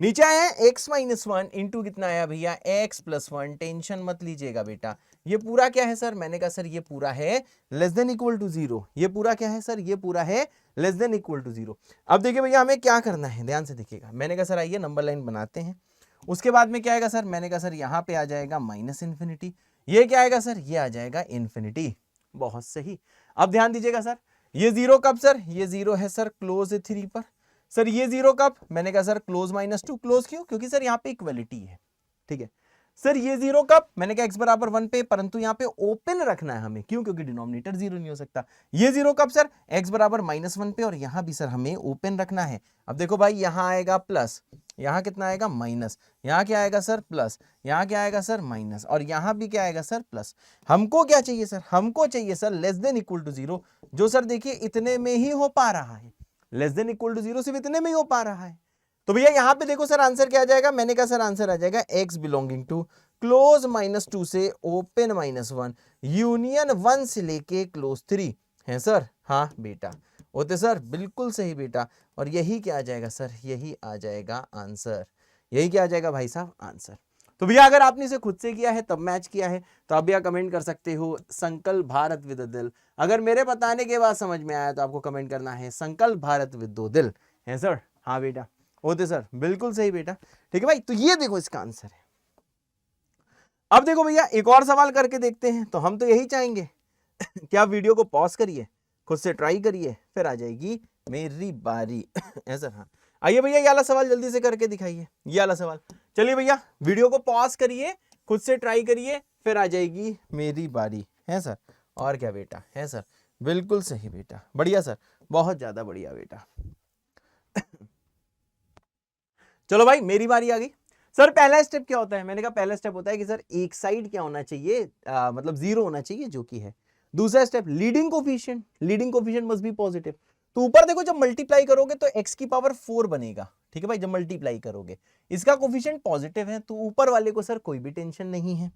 नीचे आया है x माइनस 1 इंटू कितना आया भैया x प्लस 1। टेंशन मत लीजिएगा बेटा, ये पूरा क्या है सर, मैंने कहा सर ये पूरा है लेस देन इक्वल टू 0, ये पूरा क्या है सर, ये पूरा है लेस देन इक्वल टू 0। अब देखिए भैया हमें क्या करना है, ध्यान से देखिएगा, मैंने कहा सर आइए नंबर लाइन बनाते हैं, उसके बाद में क्या आएगा सर, मैंने कहा सर यहाँ पे आ जाएगा माइनस इन्फिनिटी, ये क्या आएगा सर, ये आ जाएगा इन्फिनिटी, बहुत सही। अब ध्यान दीजिएगा सर, ये 0 कब सर, ये 0 है सर क्लोज 3 पर, सर ये 0 कब, मैंने कहा सर क्लोज माइनस 2, क्लोज क्यों, क्योंकि सर यहाँ पे इक्वलिटी है, ठीक है सर। ये 0 कब, मैंने कहा x बराबर 1 पे, परंतु यहाँ पे ओपन रखना है हमें, क्यों, क्योंकि डिनोमिनेटर 0 नहीं हो सकता। ये 0 कब सर, x बराबर माइनस 1 पे, और यहाँ भी सर हमें ओपन रखना है। अब देखो भाई यहाँ आएगा प्लस, यहाँ कितना आएगा माइनस, यहाँ क्या आएगा सर प्लस, यहाँ क्या आएगा सर माइनस, और यहाँ भी क्या आएगा सर प्लस। हमको क्या चाहिए सर, हमको चाहिए sir less than equal to 0, जो सर देखिए इतने में ही हो पा रहा है, लेस देन इक्वल टू 0 सिर्फ इतने में ही हो पा रहा है। तो भैया यहाँ पे देखो सर आंसर क्या आ जाएगा, मैंने कहा सर आंसर आ जाएगा x belonging to close minus 2 से ओपन माइनस 1 यूनियन 1 से लेके क्लोज 3, है सर। हाँ बेटा, होते सर बिल्कुल सही बेटा, और यही क्या आ जाएगा सर, यही आ जाएगा आंसर, यही क्या आ जाएगा भाई साहब आंसर। तो भैया अगर आपने इसे खुद से किया है तब मैच किया है तो आप भैया कमेंट कर सकते हो संकल्प भारत विद दिल, अगर मेरे बताने के बाद समझ में आया तो आपको कमेंट करना है संकल्प भारत विद 2 दिल, है सर। हाँ बेटा, होते सर बिल्कुल सही बेटा, ठीक है भाई। तो ये देखो इसका आंसर है। अब देखो भैया एक और सवाल करके देखते हैं, तो हम तो यही चाहेंगे कि आप वीडियो को पॉज करिए, खुद से ट्राई करिए, फिर आ जाएगी मेरी बारी ऐसा। हाँ, आइए भैया ये वाला सवाल जल्दी से करके दिखाइए, ये वाला सवाल। चलिए भैया वीडियो को पॉज करिए, खुद से ट्राई करिए, फिर आ जाएगी मेरी बारी, है सर। और क्या बेटा, है सर, बिल्कुल सही बेटा, बढ़िया सर, बहुत ज्यादा बढ़िया बेटा। चलो भाई मेरी बारी आ गई। सर पहला स्टेप क्या होता है, मैंने कहा पहला स्टेप होता है कि सर एक साइड क्या होना चाहिए, मतलब 0 होना चाहिए, जो कि है। दूसरा step leading coefficient, leading coefficient must be positive. तो ऊपर देखो जब मल्टीप्लाई करोगे तो x की पावर 4 बनेगा, ठीक है भाई, जब मल्टीप्लाई करोगे इसका कोफिशिएंट पॉजिटिव है, तो ऊपर वाले को सर कोई भी टेंशन नहीं है।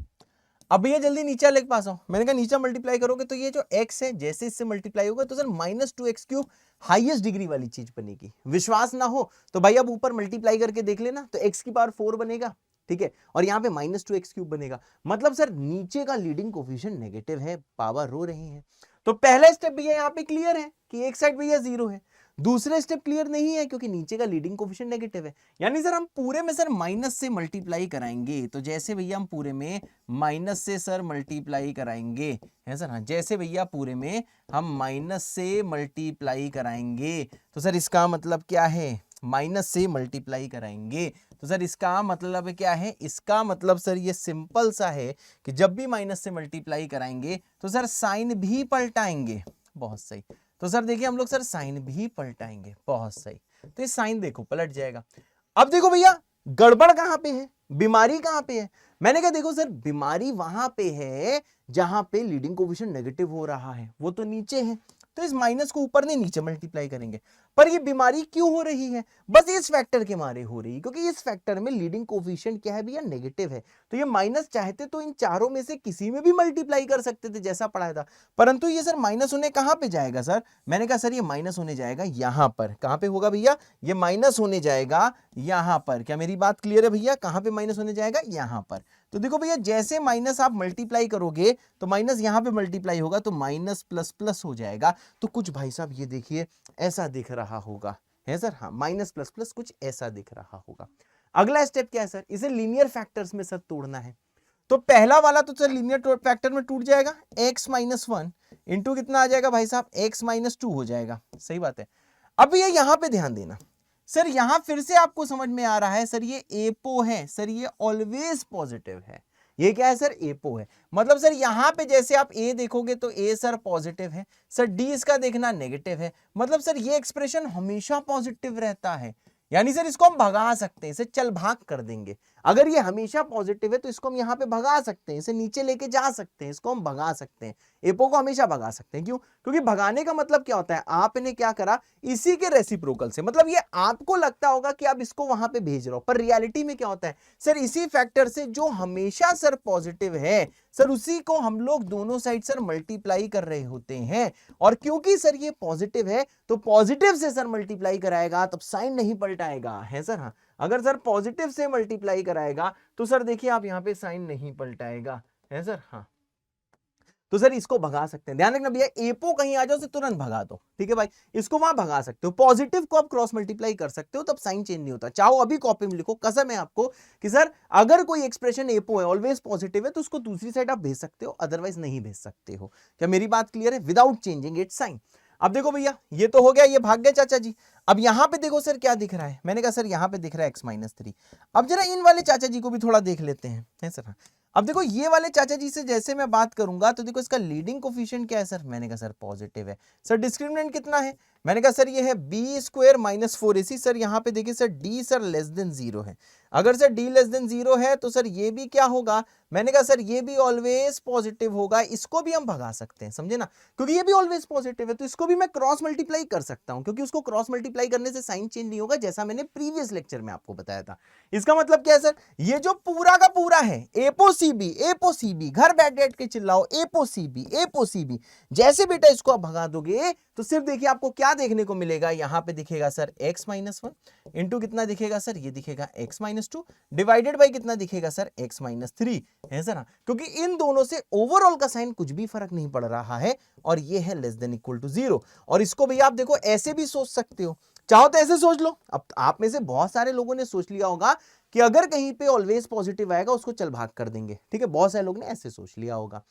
अब भैया जल्दी नीचे वाले के पास आओ, मैंने कहा नीचे मल्टीप्लाई करोगे तो ये जो x है जैसे इससे मल्टीप्लाई होगा तो सर -2x³ हाईएस्ट डिग्री वाली चीज बनेगी। विश्वास ना हो तो भाई अब ऊपर मल्टीप्लाई करके देख लेना, तो x की पावर 4 बनेगा, ठीक है, और यहाँ पे -2x³ बनेगा, मतलब सर नीचे का लीडिंग कोफिशिएंट नेगेटिव है, पावर रो रही है। तो पहला स्टेप भैया यहाँ पे क्लियर है कि एक साइड भैया 0 है। दूसरा स्टेप क्लियर नहीं है क्योंकि नीचे का लीडिंग कोफिशिएंट नेगेटिव है। यानी सर हम पूरे में सर माइनस से मल्टीप्लाई कराएंगे, तो जैसे भैया हम पूरे में माइनस से सर मल्टीप्लाई कराएंगे, है सर, हाँ, जैसे भैया पूरे में हम माइनस से मल्टीप्लाई कराएंगे, तो सर इसका मतलब क्या है, माइनस से मल्टीप्लाई कराएंगे, तो सर इसका मतलब क्या है, इसका मतलब सर ये सिंपल सा है कि जब भी माइनस से मल्टीप्लाई कराएंगे तो सर साइन भी पलटाएंगे। बहुत सही, तो सर देखिए हम लोग सर साइन भी पलटाएंगे, बहुत सही, तो ये साइन देखो पलट जाएगा। अब देखो भैया गड़बड़ कहां पे है, बीमारी कहां पे है, मैंने कहा देखो सर बीमारी वहां पे है जहां पे लीडिंग कोफिशिएंट नेगेटिव हो रहा है, वो तो नीचे है, तो इस माइनस को ऊपर नहीं नीचे मल्टीप्लाई करेंगे। पर ये बीमारी क्यों हो रही है, बस इस फैक्टर के मारे हो रही है, क्योंकि इस फैक्टर में लीडिंग कोफिशिएंट क्या है भैया, नेगेटिव है। तो ये माइनस चाहते तो इन चारों में से किसी में भी मल्टीप्लाई कर सकते थे जैसा पढ़ाया था, परंतु ये सर माइनस होने कहां पे जाएगा सर, मैंने कहा सर ये माइनस होने जाएगा यहां पर, कहां पे होगा भैया, ये माइनस होने जाएगा यहां पर। क्या मेरी बात क्लियर है भैया, कहां पे माइनस होने जाएगा, यहां पर। तो देखो भैया जैसे माइनस आप मल्टीप्लाई करोगे तो माइनस यहां पे मल्टीप्लाई होगा तो माइनस प्लस प्लस हो जाएगा, तो कुछ भाई साहब ये देखिए ऐसा दिख रहा होगा, है सर, हाँ, माइनस प्लस प्लस कुछ ऐसा दिख रहा होगा। अगला स्टेप क्या है सर, इसे लीनियर फैक्टर्स में सर तोड़ना है। तो पहला वाला तो सर लीनियर फैक्टर में टूट जाएगा, x-1 इंटू कितना आ जाएगा भाई साहब, x-2 हो जाएगा, सही बात है। अब ये यहां पे ध्यान देना सर, यहां फिर से आपको समझ में आ रहा है सर ये एपो है, सर ये ऑलवेज पॉजिटिव है, ये क्या है सर, एपो है, मतलब सर यहां पे जैसे आप ए देखोगे तो ए सर पॉजिटिव है, सर डी इसका देखना नेगेटिव है, मतलब सर ये एक्सप्रेशन हमेशा पॉजिटिव रहता है, यानी सर इसको हम भगा सकते हैं, इसे चल भाग कर देंगे। अगर ये हमेशा पॉजिटिव है तो इसको हम यहां पे भगा सकते हैं, इसे नीचे लेके जा सकते हैं, इसको हम भगा सकते हैं, एपो को हमेशा भगा सकते हैं। क्यों, क्योंकि भगाने का मतलब क्या होता है, आपने क्या करा, इसी के रेसिप्रोकल से, मतलब ये आपको लगता होगा कि आप इसको वहां पे भेज रहे हो, पर रियलिटी में क्या होता है सर, इसी फैक्टर से जो हमेशा सर पॉजिटिव है सर उसी को हम लोग दोनों साइड सर मल्टीप्लाई कर रहे होते हैं, और क्योंकि सर ये पॉजिटिव है तो पॉजिटिव से सर मल्टीप्लाई कराएगा तब साइन नहीं पलटाएगा, है सर, हाँ, अगर सर पॉजिटिव से मल्टीप्लाई कराएगा तो सर देखिए आप यहां पे साइन नहीं पलटाएगा, है सर, हाँ, तो सर इसको भगा सकते हैं, ध्यान रखना भैया, एपो कहीं आ जाओ तो तुरंत भगा दो, ठीक है भाई, इसको वहां भगा सकते हो, पॉजिटिव को आप क्रॉस मल्टीप्लाई कर सकते हो तब साइन चेंज नहीं होता। चाहो अभी कॉपी में लिखो, कसम है आपको कि सर अगर कोई एक्सप्रेशन एपो है ऑलवेज पॉजिटिव है तो उसको दूसरी साइड आप भेज सकते हो, अदरवाइज नहीं भेज सकते हो। क्या मेरी बात क्लियर है, विदाउट चेंजिंग इट्स साइन। अब देखो भैया ये तो हो गया, ये भाग गए चाचा जी। अब यहां पे देखो सर क्या दिख रहा है, मैंने कहा सर यहां पे दिख रहा है x-3। अब जरा इन वाले चाचा जी को भी थोड़ा देख लेते हैं, है सर, हाँ। अब देखो ये वाले चाचा जी से जैसे मैं बात करूंगा तो देखो इसका लीडिंग कोफिशिएंट क्या है सर, मैंने कहा सर पॉजिटिव है। सर डिस्क्रिमिनेंट कितना है, मैंने कहा सर ये है b² - 4ac। सर यहाँ पे देखिए sir d sir less than 0 है, अगर सर d लेस देन 0 है तो सर ये भी क्या होगा, मैंने कहा सर ये भी ऑलवेज पॉजिटिव होगा, इसको भी हम भगा सकते हैं, समझे ना, क्योंकि ये भी ऑलवेज पॉजिटिव है तो इसको भी मैं क्रॉस मल्टीप्लाई कर सकता हूं, क्योंकि उसको क्रॉस मल्टीप्लाई करने से साइन चेंज नहीं होगा, जैसा मैंने प्रीवियस लेक्चर में आपको बताया था। इसका मतलब क्या है सर, ये जो पूरा का पूरा है एपो सीबी, घर बैठ के चिल्लाओ एपो सीबी, जैसे बेटा इसको आप भगा दोगे तो सिर्फ देखिए आपको क्या देखने को मिलेगा, यहां पे दिखेगा सर x-1 इंटू कितना दिखेगा सर, ये दिखेगा x-2 डिवाइडेड बाई कितना दिखेगा सर x-3, है सर, क्योंकि इन दोनों से ओवरऑल का साइन कुछ भी फर्क नहीं पड़ रहा है और ये है लेस देन इक्वल टू 0। और इसको भैया आप देखो ऐसे भी सोच सकते हो, चाहो तो ऐसे सोच लो। अब आप में से बहुत सारे लोगों ने सोच लिया होगा कि अगर कहीं पे ऑलवेज पॉजिटिव आएगा उसको चल भाग कर देंगे, ठीक है, बहुत सारे लोग ने ऐसे सोच लिया होगा।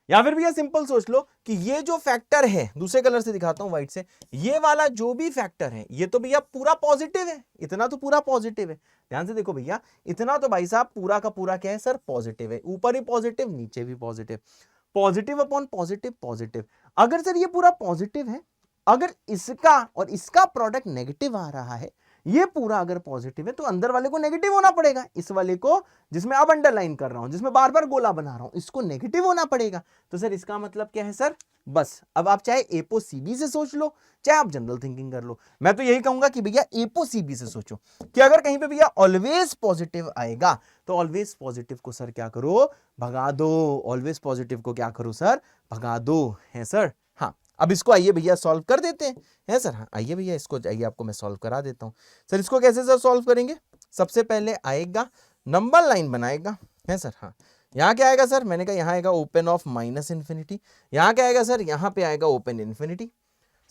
या फिर भैया सिंपल सोच लो कि ये जो फैक्टर है, दूसरे कलर से दिखाता हूं व्हाइट से, ये वाला जो भी फैक्टर है ये तो भैया पूरा पॉजिटिव है, इतना तो पूरा पॉजिटिव है, ध्यान से देखो भैया, इतना तो भाई साहब पूरा का पूरा क्या है सर, पॉजिटिव है, ऊपर ही पॉजिटिव नीचे भी positive, positive upon positive positive. अगर सर ये पूरा पॉजिटिव है, अगर इसका और इसका प्रोडक्ट नेगेटिव आ रहा है, ये पूरा अगर पॉजिटिव है तो अंदर वाले को नेगेटिव होना पड़ेगा, इस वाले को जिसमें अब अंडरलाइन कर रहा हूं, जिसमें बार बार गोला बना रहा हूं, इसको नेगेटिव होना पड़ेगा। तो सर इसका मतलब क्या है सर, बस अब आप चाहे एपो सीबी से सोच लो, चाहे आप जनरल थिंकिंग कर लो, मैं तो यही कहूंगा कि भैया एपो सीबी से सोचो कि अगर कहीं पे भैया ऑलवेज पॉजिटिव आएगा तो ऑलवेज पॉजिटिव को सर क्या करो, भगा दो, ऑलवेज पॉजिटिव को क्या करो सर, भगा दो, है सर, हाँ। अब इसको आइए भैया सॉल्व कर देते हैं, है सर, हाँ, आइए भैया इसको आइए आपको मैं सॉल्व करा देता हूं। सर इसको कैसे सर सॉल्व करेंगे, सबसे पहले आएगा नंबर लाइन बनाएगा, है सर। हाँ, यहाँ क्या आएगा सर, मैंने कहा यहाँ आएगा ओपन ऑफ माइनस इन्फिनिटी, यहाँ क्या आएगा सर, यहाँ पे आएगा ओपन इन्फिनिटी।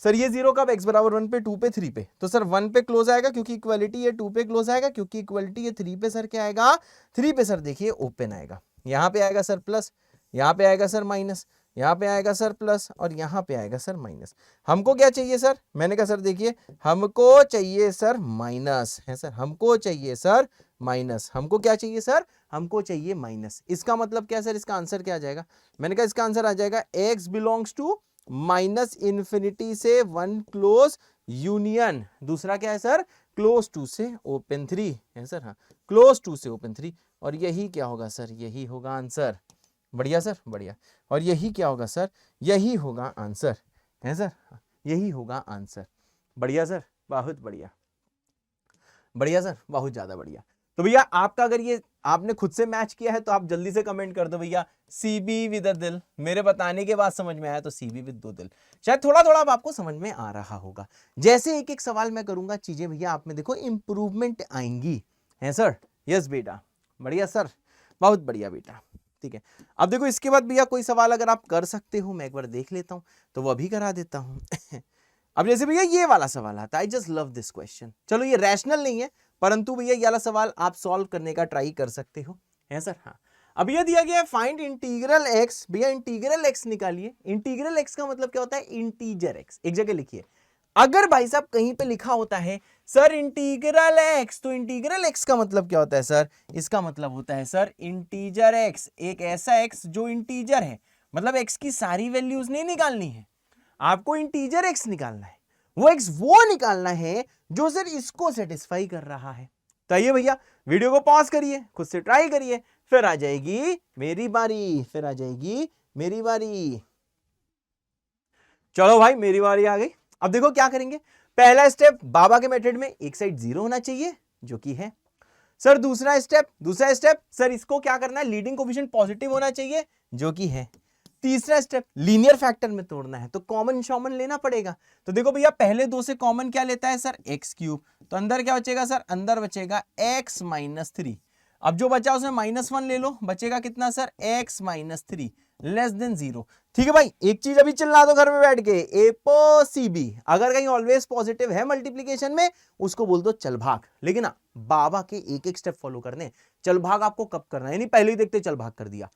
सर ये जीरो कब, x बराबर 1 पे, 2 पे, 3 पे, तो सर 1 पे क्लोज आएगा क्योंकि इक्वलिटी है, 2 पे क्लोज आएगा क्योंकि इक्वलिटी है, 3 पे सर क्या आएगा, 3 पे सर देखिए ओपन आएगा। यहाँ पे आएगा सर प्लस, यहाँ पे आएगा सर माइनस, यहाँ पे आएगा सर प्लस और यहाँ पे आएगा सर माइनस। हमको क्या चाहिए सर, मैंने कहा सर देखिए हमको चाहिए सर माइनस, है सर, हमको चाहिए सर माइनस। हमको क्या चाहिए सर, हमको चाहिए माइनस। इसका मतलब क्या सर, इसका आंसर क्या आ जाएगा, मैंने कहा इसका आंसर आ जाएगा x belongs to minus infinity से 1 क्लोज यूनियन, दूसरा क्या है सर, क्लोज 2 से ओपन 3, है सर। हाँ, क्लोज 2 से ओपन 3, और यही क्या होगा सर, यही होगा आंसर। बढ़िया सर, बढ़िया। और यही क्या होगा सर, यही होगा आंसर, है सर, यही होगा आंसर। बढ़िया सर, बहुत बढ़िया, बढ़िया सर, बहुत ज्यादा बढ़िया। तो भैया आपका अगर ये आपने खुद से मैच किया है तो आप जल्दी से कमेंट कर दो भैया सीबी विद अ दिल। मेरे बताने के बाद समझ में आया तो सीबी विद 2 दिल। शायद थोड़ा थोड़ा अब आपको समझ में आ रहा होगा। जैसे एक एक सवाल मैं करूंगा चीजें भैया आप में देखो इंप्रूवमेंट आएंगी, है सर। यस बेटा, बढ़िया सर, बहुत बढ़िया बेटा। ठीक है, अब देखो इसके बाद भैया कोई सवाल अगर आप कर सकते हो, मैं एक बार देख लेता हूं तो वो अभी करा देता हूं। अब जैसे भैया ये वाला सवाल आता है, I just love this question. चलो ये रैशनल नहीं है परंतु भैया ये वाला सवाल आप सॉल्व करने का ट्राई कर सकते हो, है सर। हाँ, अब ये दिया गया है फाइंड इंटीग्रल एक्स। भैया इंटीग्रल एक्स निकालिए। इंटीग्रल एक्स का मतलब क्या होता है, इंटीजर एक्स। एक जगह लिखिए, अगर भाई साहब कहीं पे लिखा होता है सर इंटीग्रल एक्स, तो इंटीग्रल एक्स का मतलब क्या होता है सर, इसका मतलब होता है सर इंटीजर एक्स, एक ऐसा एक्स जो इंटीजर है। मतलब एक्स की सारी वैल्यूज नहीं निकालनी है आपको, इंटीजर एक्स निकालना है। वो एक्स वो निकालना है जो सर इसको सेटिस्फाई कर रहा है। तो आइए भैया वीडियो को पॉज करिए, खुद से ट्राई करिए, फिर आ जाएगी मेरी बारी, फिर आ जाएगी मेरी बारी। चलो भाई मेरी बारी आ गई। अब देखो क्या करेंगे, पहला स्टेप बाबा के मेथड में एक साइड 0 होना चाहिए जो कि है सर। दूसरा स्टेप सर इसको क्या करना है, लीडिंग कोफिशिएंट पॉजिटिव होना चाहिए जो कि है। तीसरा स्टेप लीनियर फैक्टर में तोड़ना है तो कॉमन शॉमन लेना पड़ेगा। तो देखो भैया पहले दो से कॉमन क्या लेता है सर, एक्स क्यूब। तो अंदर क्या बचेगा सर, अंदर बचेगा एक्स माइनस 3। अब जो बचा उसमें -1 ले लो, बचेगा कितना sir, x minus 3 less than 0। ठीक है भाई, एक चीज अभी चिल्ला दो घर में बैठ के, एपो सीबी अगर कहीं ऑलवेज पॉजिटिव है मल्टीप्लीकेशन में उसको बोल दो चल भाग। लेकिन ना बाबा के एक एक स्टेप फॉलो करने। चल भाग आपको कब करना है, यानी पहले ही देखते चल भाग कर दिया।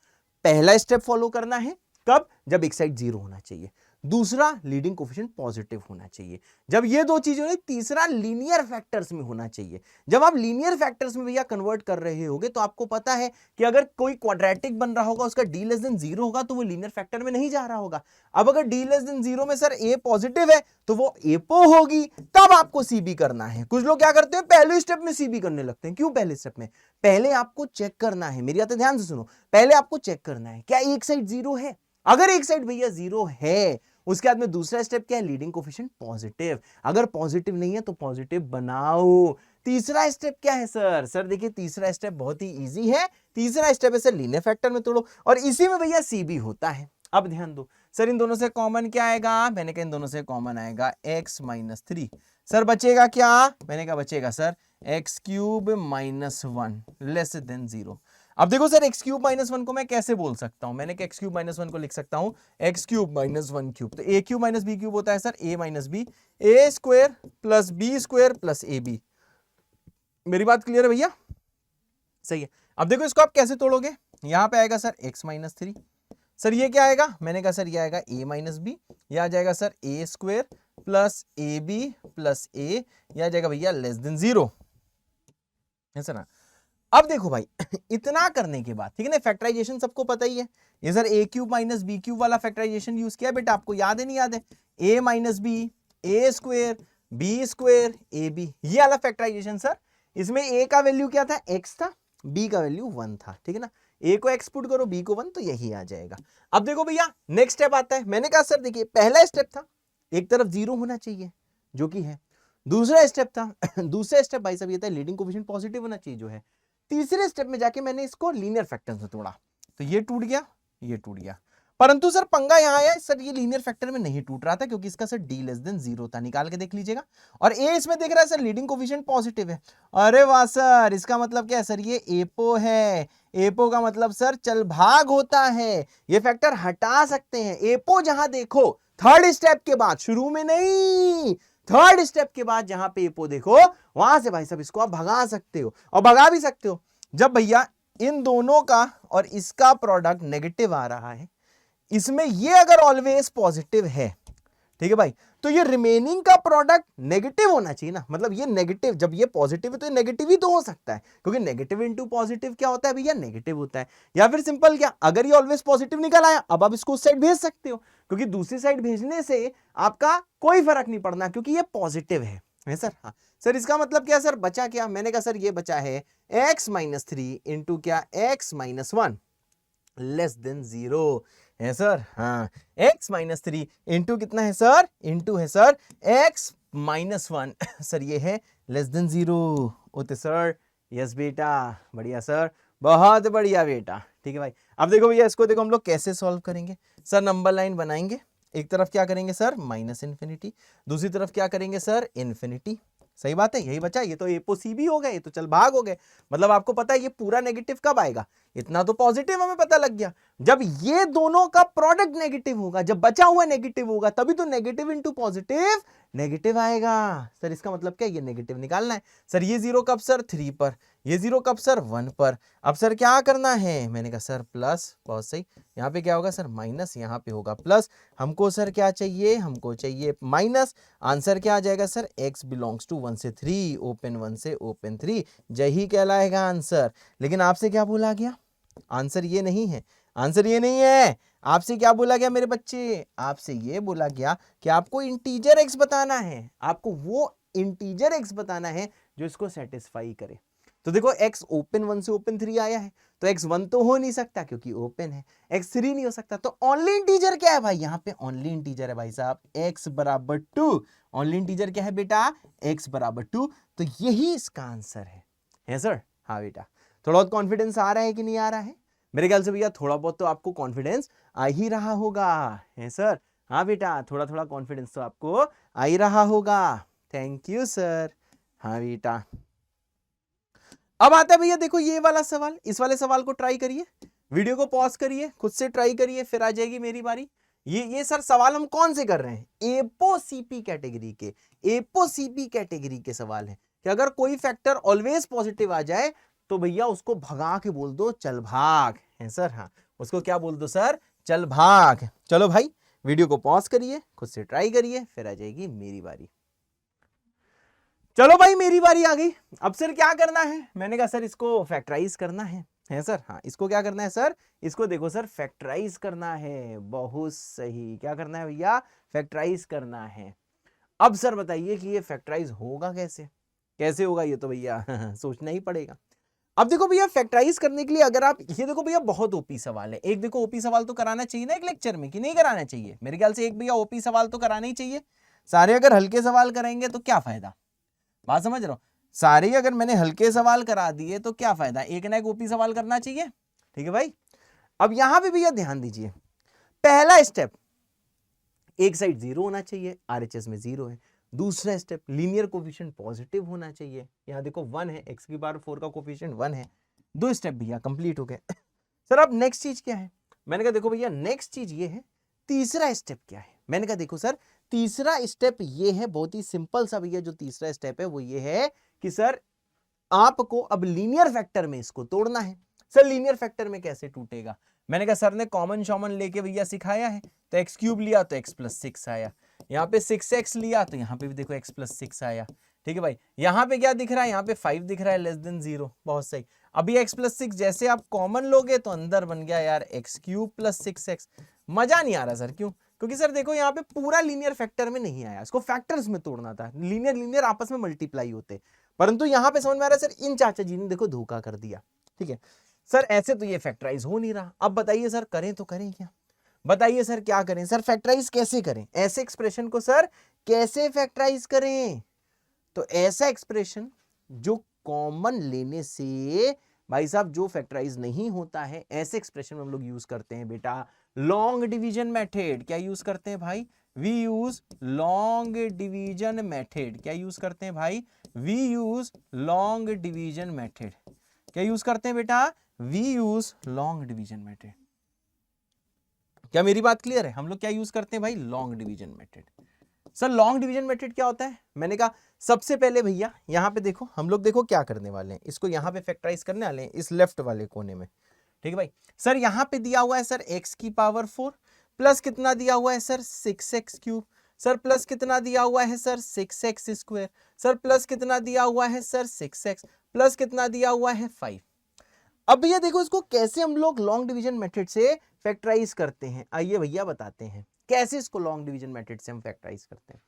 पहला स्टेप फॉलो करना है कब, जब एक साइड 0 होना चाहिए, दूसरा लीडिंग कोफिशिएंट पॉजिटिव होना चाहिए। जब ये दो चीजें होंगी, तीसरा लीनियर फैक्टर्स में होना चाहिए। जब आप लीनियर फैक्टर्स में भैया कन्वर्ट कर रहे होगे तो आपको पता है कि अगर कोई क्वाड्रेटिक बन रहा होगा उसका d लेस देन 0 होगा तो वो लीनियर फैक्टर में नहीं जा रहा होगा। अब अगर d लेस देन 0 में सर a पॉजिटिव है तो वो एपो होगी, तब आपको सीबी करना है। कुछ लोग क्या करते हैं, पहले स्टेप में सीबी करने लगते हैं। क्यों पहले स्टेप में, पहले आपको चेक करना है, मेरी बातें ध्यान से सुनो, पहले आपको चेक करना है क्या एक साइड 0 है। अगर एक साइड भैया 0 है उसके बाद में दूसरा स्टेप क्या है, लीडिंग कोफिशिएंट पॉजिटिव। अगर पॉजिटिव नहीं है तो पॉजिटिव बनाओ। तीसरा स्टेप क्या है सर, सर देखिए तीसरा स्टेप बहुत ही इजी है। तीसरा स्टेप है सर लीनियर फैक्टर में तोड़ो, और इसी में भैया सीबी होता है। अब ध्यान दो सर, इन दोनों से कॉमन क्या आएगा, मैंने कहा इन दोनों से कॉमन आएगा x माइनस 3। सर बचेगा क्या, मैंने कहा बचेगा sir x cube minus 1 less than 0। अब देखो सर एक्स क्यूब माइनस 1 को मैं कैसे बोल सकता हूं, मैंने एक्स क्यूब माइनस 1 को लिख सकता हूं एक्स क्यूब माइनस 1 क्यूब। तो a cube minus B cube होता है sir a minus B, A square plus b square plus A b. मेरी बात क्लियर है भैया, सही है। अब देखो इसको आप कैसे तोड़ोगे, यहां पे आएगा सर एक्स माइनस 3, सर ये क्या आएगा, मैंने कहा सर ये आएगा ए माइनस बी, यह आ जाएगा sir A square plus A B plus A, यह आ जाएगा भैया लेस देन 0, है सर ना। अब देखो भाई इतना करने के बाद, ठीक है ना, फैक्टराइजेशन सबको पता ही है। ये sir A cube minus B cube वाला फैक्टराइजेशन यूज किया बेटा, आपको याद है नहीं याद है, A minus B A square B square A B, ये वाला फैक्टराइजेशन सर। इसमें ए का वैल्यू क्या था, एक्स था, बी का वैल्यू 1 था, ठीक है ना। ए को एक्स पुट करो, बी को 1, तो यही आ जाएगा। अब देखो भैया नेक्स्ट स्टेप आता है, मैंने कहा सर देखिए पहला स्टेप था एक तरफ 0 होना चाहिए जो कि है, दूसरा स्टेप था दूसरा स्टेप भाई साहब ये था लीडिंग कोफिशिएंट पॉजिटिव होना चाहिए जो है। तीसरे स्टेप में जाके मैंने इसको लीनियर फैक्टर्स में तोड़ा, तो ये टूट गया ये टूट गया। परंतु सर पंगा यहां आया सर, ये लीनियर फैक्टर में नहीं टूट रहा था क्योंकि इसका सर d लेस देन 0 था। निकाल के देख लीजिएगा। और a इसमें देख रहा है सर लीडिंग कोफिशिएंट पॉजिटिव है। अरे वाह सर, इसका मतलब क्या है सर, ये एपो है। एपो का मतलब सर चल भाग होता है। ये फैक्टर हटा सकते हैं। एपो जहां देखो थर्ड स्टेप के बाद, शुरू में नहीं, थर्ड स्टेप के बाद जहां पे एपो देखो वहां से भाई साहब इसको आप भगा सकते हो, और भगा भी सकते हो जब भैया इन दोनों का और इसका प्रोडक्ट नेगेटिव आ रहा है। इसमें ये अगर ऑलवेज पॉजिटिव है, ठीक है भाई, तो ये रिमेनिंग का प्रोडक्ट नेगेटिव होना चाहिए ना। मतलब ये नेगेटिव, जब ये पॉजिटिव है तो ये नेगेटिव ही तो हो सकता है, क्योंकि नेगेटिव इंटू पॉजिटिव क्या होता है भैया, नेगेटिव होता है। या फिर सिंपल क्या, अगर ये ऑलवेज पॉजिटिव निकल आया, अब आप इसको उस साइड भेज सकते हो, क्योंकि दूसरी साइड भेजने से आपका कोई फर्क नहीं पड़ना, क्योंकि ये पॉजिटिव है सर। हाँ सर, इसका मतलब क्या सर, बचा क्या, मैंने कहा सर ये बचा है x-3 इंटू क्या, x-1 लेस देन 0 है सर। हाँ, x-3 इंटू कितना है सर, इंटू है सर x-1 सर, ये है लेस देन 0 होते सर। यस बेटा, बढ़िया सर, बहुत बढ़िया बेटा। ठीक है भाई, अब देखो भैया इसको देखो हम लोग कैसे सॉल्व करेंगे सर। नंबर लाइन बनाएंगे, एक तरफ क्या करेंगे सर, माइनस इन्फिनिटी, दूसरी तरफ क्या करेंगे सर, इन्फिनिटी। सही बात है, यही बचा। ये तो एपो सी भी हो गए, ये तो चल भाग हो गए। मतलब आपको पता है ये पूरा नेगेटिव कब आएगा, इतना तो पॉजिटिव हमें पता लग गया, जब ये दोनों का प्रोडक्ट नेगेटिव होगा, जब बचा हुआ नेगेटिव होगा, तभी तो नेगेटिव इंटू पॉजिटिव नेगेटिव आएगा सर। इसका मतलब क्या, ये नेगेटिव निकालना है सर। ये 0 कब सर, 3 पर, ये 0 कब सर, 1 पर। अब सर क्या करना है, मैंने कहा सर प्लस, बहुत सही। यहाँ पे क्या होगा सर, माइनस, यहाँ पे होगा प्लस। हमको सर क्या चाहिए, हमको चाहिए माइनस। आंसर क्या आ जाएगा सर, x बिलोंग्स टू 1 से 3, ओपन 1 से ओपन 3, यही कहलाएगा आंसर। लेकिन आपसे क्या बोला गया, आंसर ये नहीं है, आंसर ये नहीं है। आपसे क्या बोला गया मेरे बच्चे, आपसे ये बोला गया कि आपको इंटीजर x बताना है, आपको वो इंटीजर x बताना है जो इसको सेटिस्फाई करे। तो देखो x ओपन 1 से ओपन 3 आया है, तो x1 तो हो नहीं सकता क्योंकि ओपन है, x3 नहीं हो सकता, तो ओनली इंटीजर क्या है भाई, यहाँ पे ओनली इंटीजर है भाई साहब, x बराबर 2। ओनली इंटीजर क्या है बेटा, x बराबर 2, तो यही इसका आंसर है सर। हाँ बेटा, थोड़ा बहुत कॉन्फिडेंस आ रहा है कि नहीं आ रहा है, मेरे ख्याल से भैया थोड़ा बहुत तो आपको कॉन्फिडेंस आ ही रहा होगा, है सर। हाँ बेटा, थोड़ा थोड़ा कॉन्फिडेंस तो आपको आ ही रहा होगा। Thank you sir. हाँ बेटा, अब आता है भैया देखो ये वाला सवाल, इस वाले सवाल को ट्राई करिए, वीडियो को पॉज करिए, खुद से ट्राई करिए, फिर आ जाएगी मेरी बारी। ये सर सवाल हम कौन से कर रहे हैं, एपोसीपी कैटेगरी के, एपोसीपी कैटेगरी के सवाल है कि अगर कोई फैक्टर ऑलवेज पॉजिटिव आ जाए तो भैया उसको भगा के बोल दो चल भाग, है सर। हाँ, उसको क्या बोल दो सर, चल भाग। चलो भाई, वीडियो को पॉज करिए, खुद से ट्राई करिए, फिर आ जाएगी मेरी बारी। चलो भाई, मेरी बारी आ गई। अब सर क्या करना है, मैंने कहा सर इसको फैक्टराइज करना है सर। हाँ, इसको क्या करना है सर, इसको देखो सर फैक्टराइज करना है। बहुत सही, क्या करना है भैया, फैक्टराइज करना है। अब सर बताइए कि ये फैक्टराइज होगा कैसे, कैसे होगा ये तो भैया सोचना ही पड़ेगा। अब देखो भैया, फैक्टराइज करने के लिए अगर आप ये देखो भैया, बहुत ओपी सवाल है। एक देखो ओपी सवाल तो कराना चाहिए ना एक लेक्चर में, कि नहीं कराना चाहिए, मेरे ख्याल से एक भैया ओपी सवाल तो कराना ही चाहिए। सारे अगर हल्के सवाल कराएंगे तो क्या फायदा, बात समझ रहा हूं, सारे अगर मैंने हल्के सवाल करा दिए तो क्या फायदा, एक ना एक ओपी सवाल करना चाहिए। ठीक है भाई, अब यहां पे भैया ध्यान दीजिए, पहला स्टेप एक साइड 0 होना चाहिए, आरएचएस में 0 है। दूसरा स्टेप लीनियर कोफिशिएंट पॉजिटिव होना चाहिए, यहां देखो 1 है, x की पावर 4 का कोफिशिएंट 1 है। दो स्टेप भैया कंप्लीट हो गए सर अब नेक्स्ट चीज क्या है, मैंने कहा देखो भैया नेक्स्ट चीज ये है, तीसरा स्टेप क्या है, मैंने कहा देखो सर तीसरा स्टेप ये है, बहुत ही सिंपल सा भैया, जो तीसरा स्टेप है वो ये है कि सर आपको अब लीनियर फैक्टर में इसको तोड़ना है। सर लीनियर फैक्टर में कैसे टूटेगा, मैंने कहा सर ने कॉमन शॉमन लेके भैया सिखाया है, तो एक्स क्यूब लिया तो x प्लस 6 आया, यहाँ पे 6x लिया तो यहाँ पे भी देखो x प्लस 6 आया। ठीक है भाई, यहाँ पे क्या दिख रहा है, यहाँ पे 5 दिख रहा है लेस देन 0, बहुत सही। अभी x प्लस 6 जैसे आप कॉमन लोगे तो अंदर बन गया यार x क्यूब प्लस 6x। मजा नहीं आ रहा सर, क्यों, क्योंकि सर देखो यहाँ पे पूरा लीनियर फैक्टर में नहीं आया, इसको फैक्टर्स में तोड़ना था, लीनियर लीनियर आपस में मल्टीप्लाई होते, परंतु यहाँ पे समझ में आ रहा है सर इन चाचा जी ने देखो धोखा कर दिया। ठीक है सर, ऐसे तो ये फैक्टराइज हो नहीं रहा, अब बताइए सर करें तो करें क्या, बताइए सर क्या करें, सर फैक्टराइज कैसे करें, ऐसे एक्सप्रेशन को सर कैसे फैक्टराइज करें, तो ऐसा एक्सप्रेशन जो कॉमन लेने से भाई साहब जो फैक्टराइज नहीं होता है ऐसे एक्सप्रेशन में हम लोग यूज करते हैं बेटा लॉन्ग डिवीजन मेथड। क्या यूज करते हैं भाई? We use long division method. क्या यूज करते हैं भाई? We use long division method. क्या यूज करते हैं बेटा? We use long division method. क्या मेरी बात क्लियर है? हम लोग क्या यूज करते हैं भाई? Long division method. Sir long division method क्या होता है? मैंने कहा सबसे पहले भैया यहां पे देखो, हम लोग देखो क्या करने वाले हैं, इसको यहां पे फैक्टराइज करने वाले हैं इस लेफ्ट वाले कोने में। ठीक है भाई। सर यहां पे दिया हुआ है सर x की पावर 4 प्लस कितना दिया हुआ है sir 6x cube. Sir plus कितना दिया हुआ है sir 6x square. Sir plus कितना दिया हुआ है सर 6x प्लस कितना दिया हुआ है 5। अब भैया देखो इसको कैसे हम लोग लॉन्ग डिवीजन मेथड से फैक्टराइज करते हैं, आइए भैया बताते हैं कैसे इसको लॉन्ग डिवीजन मेथड से हम फैक्टराइज करते हैं।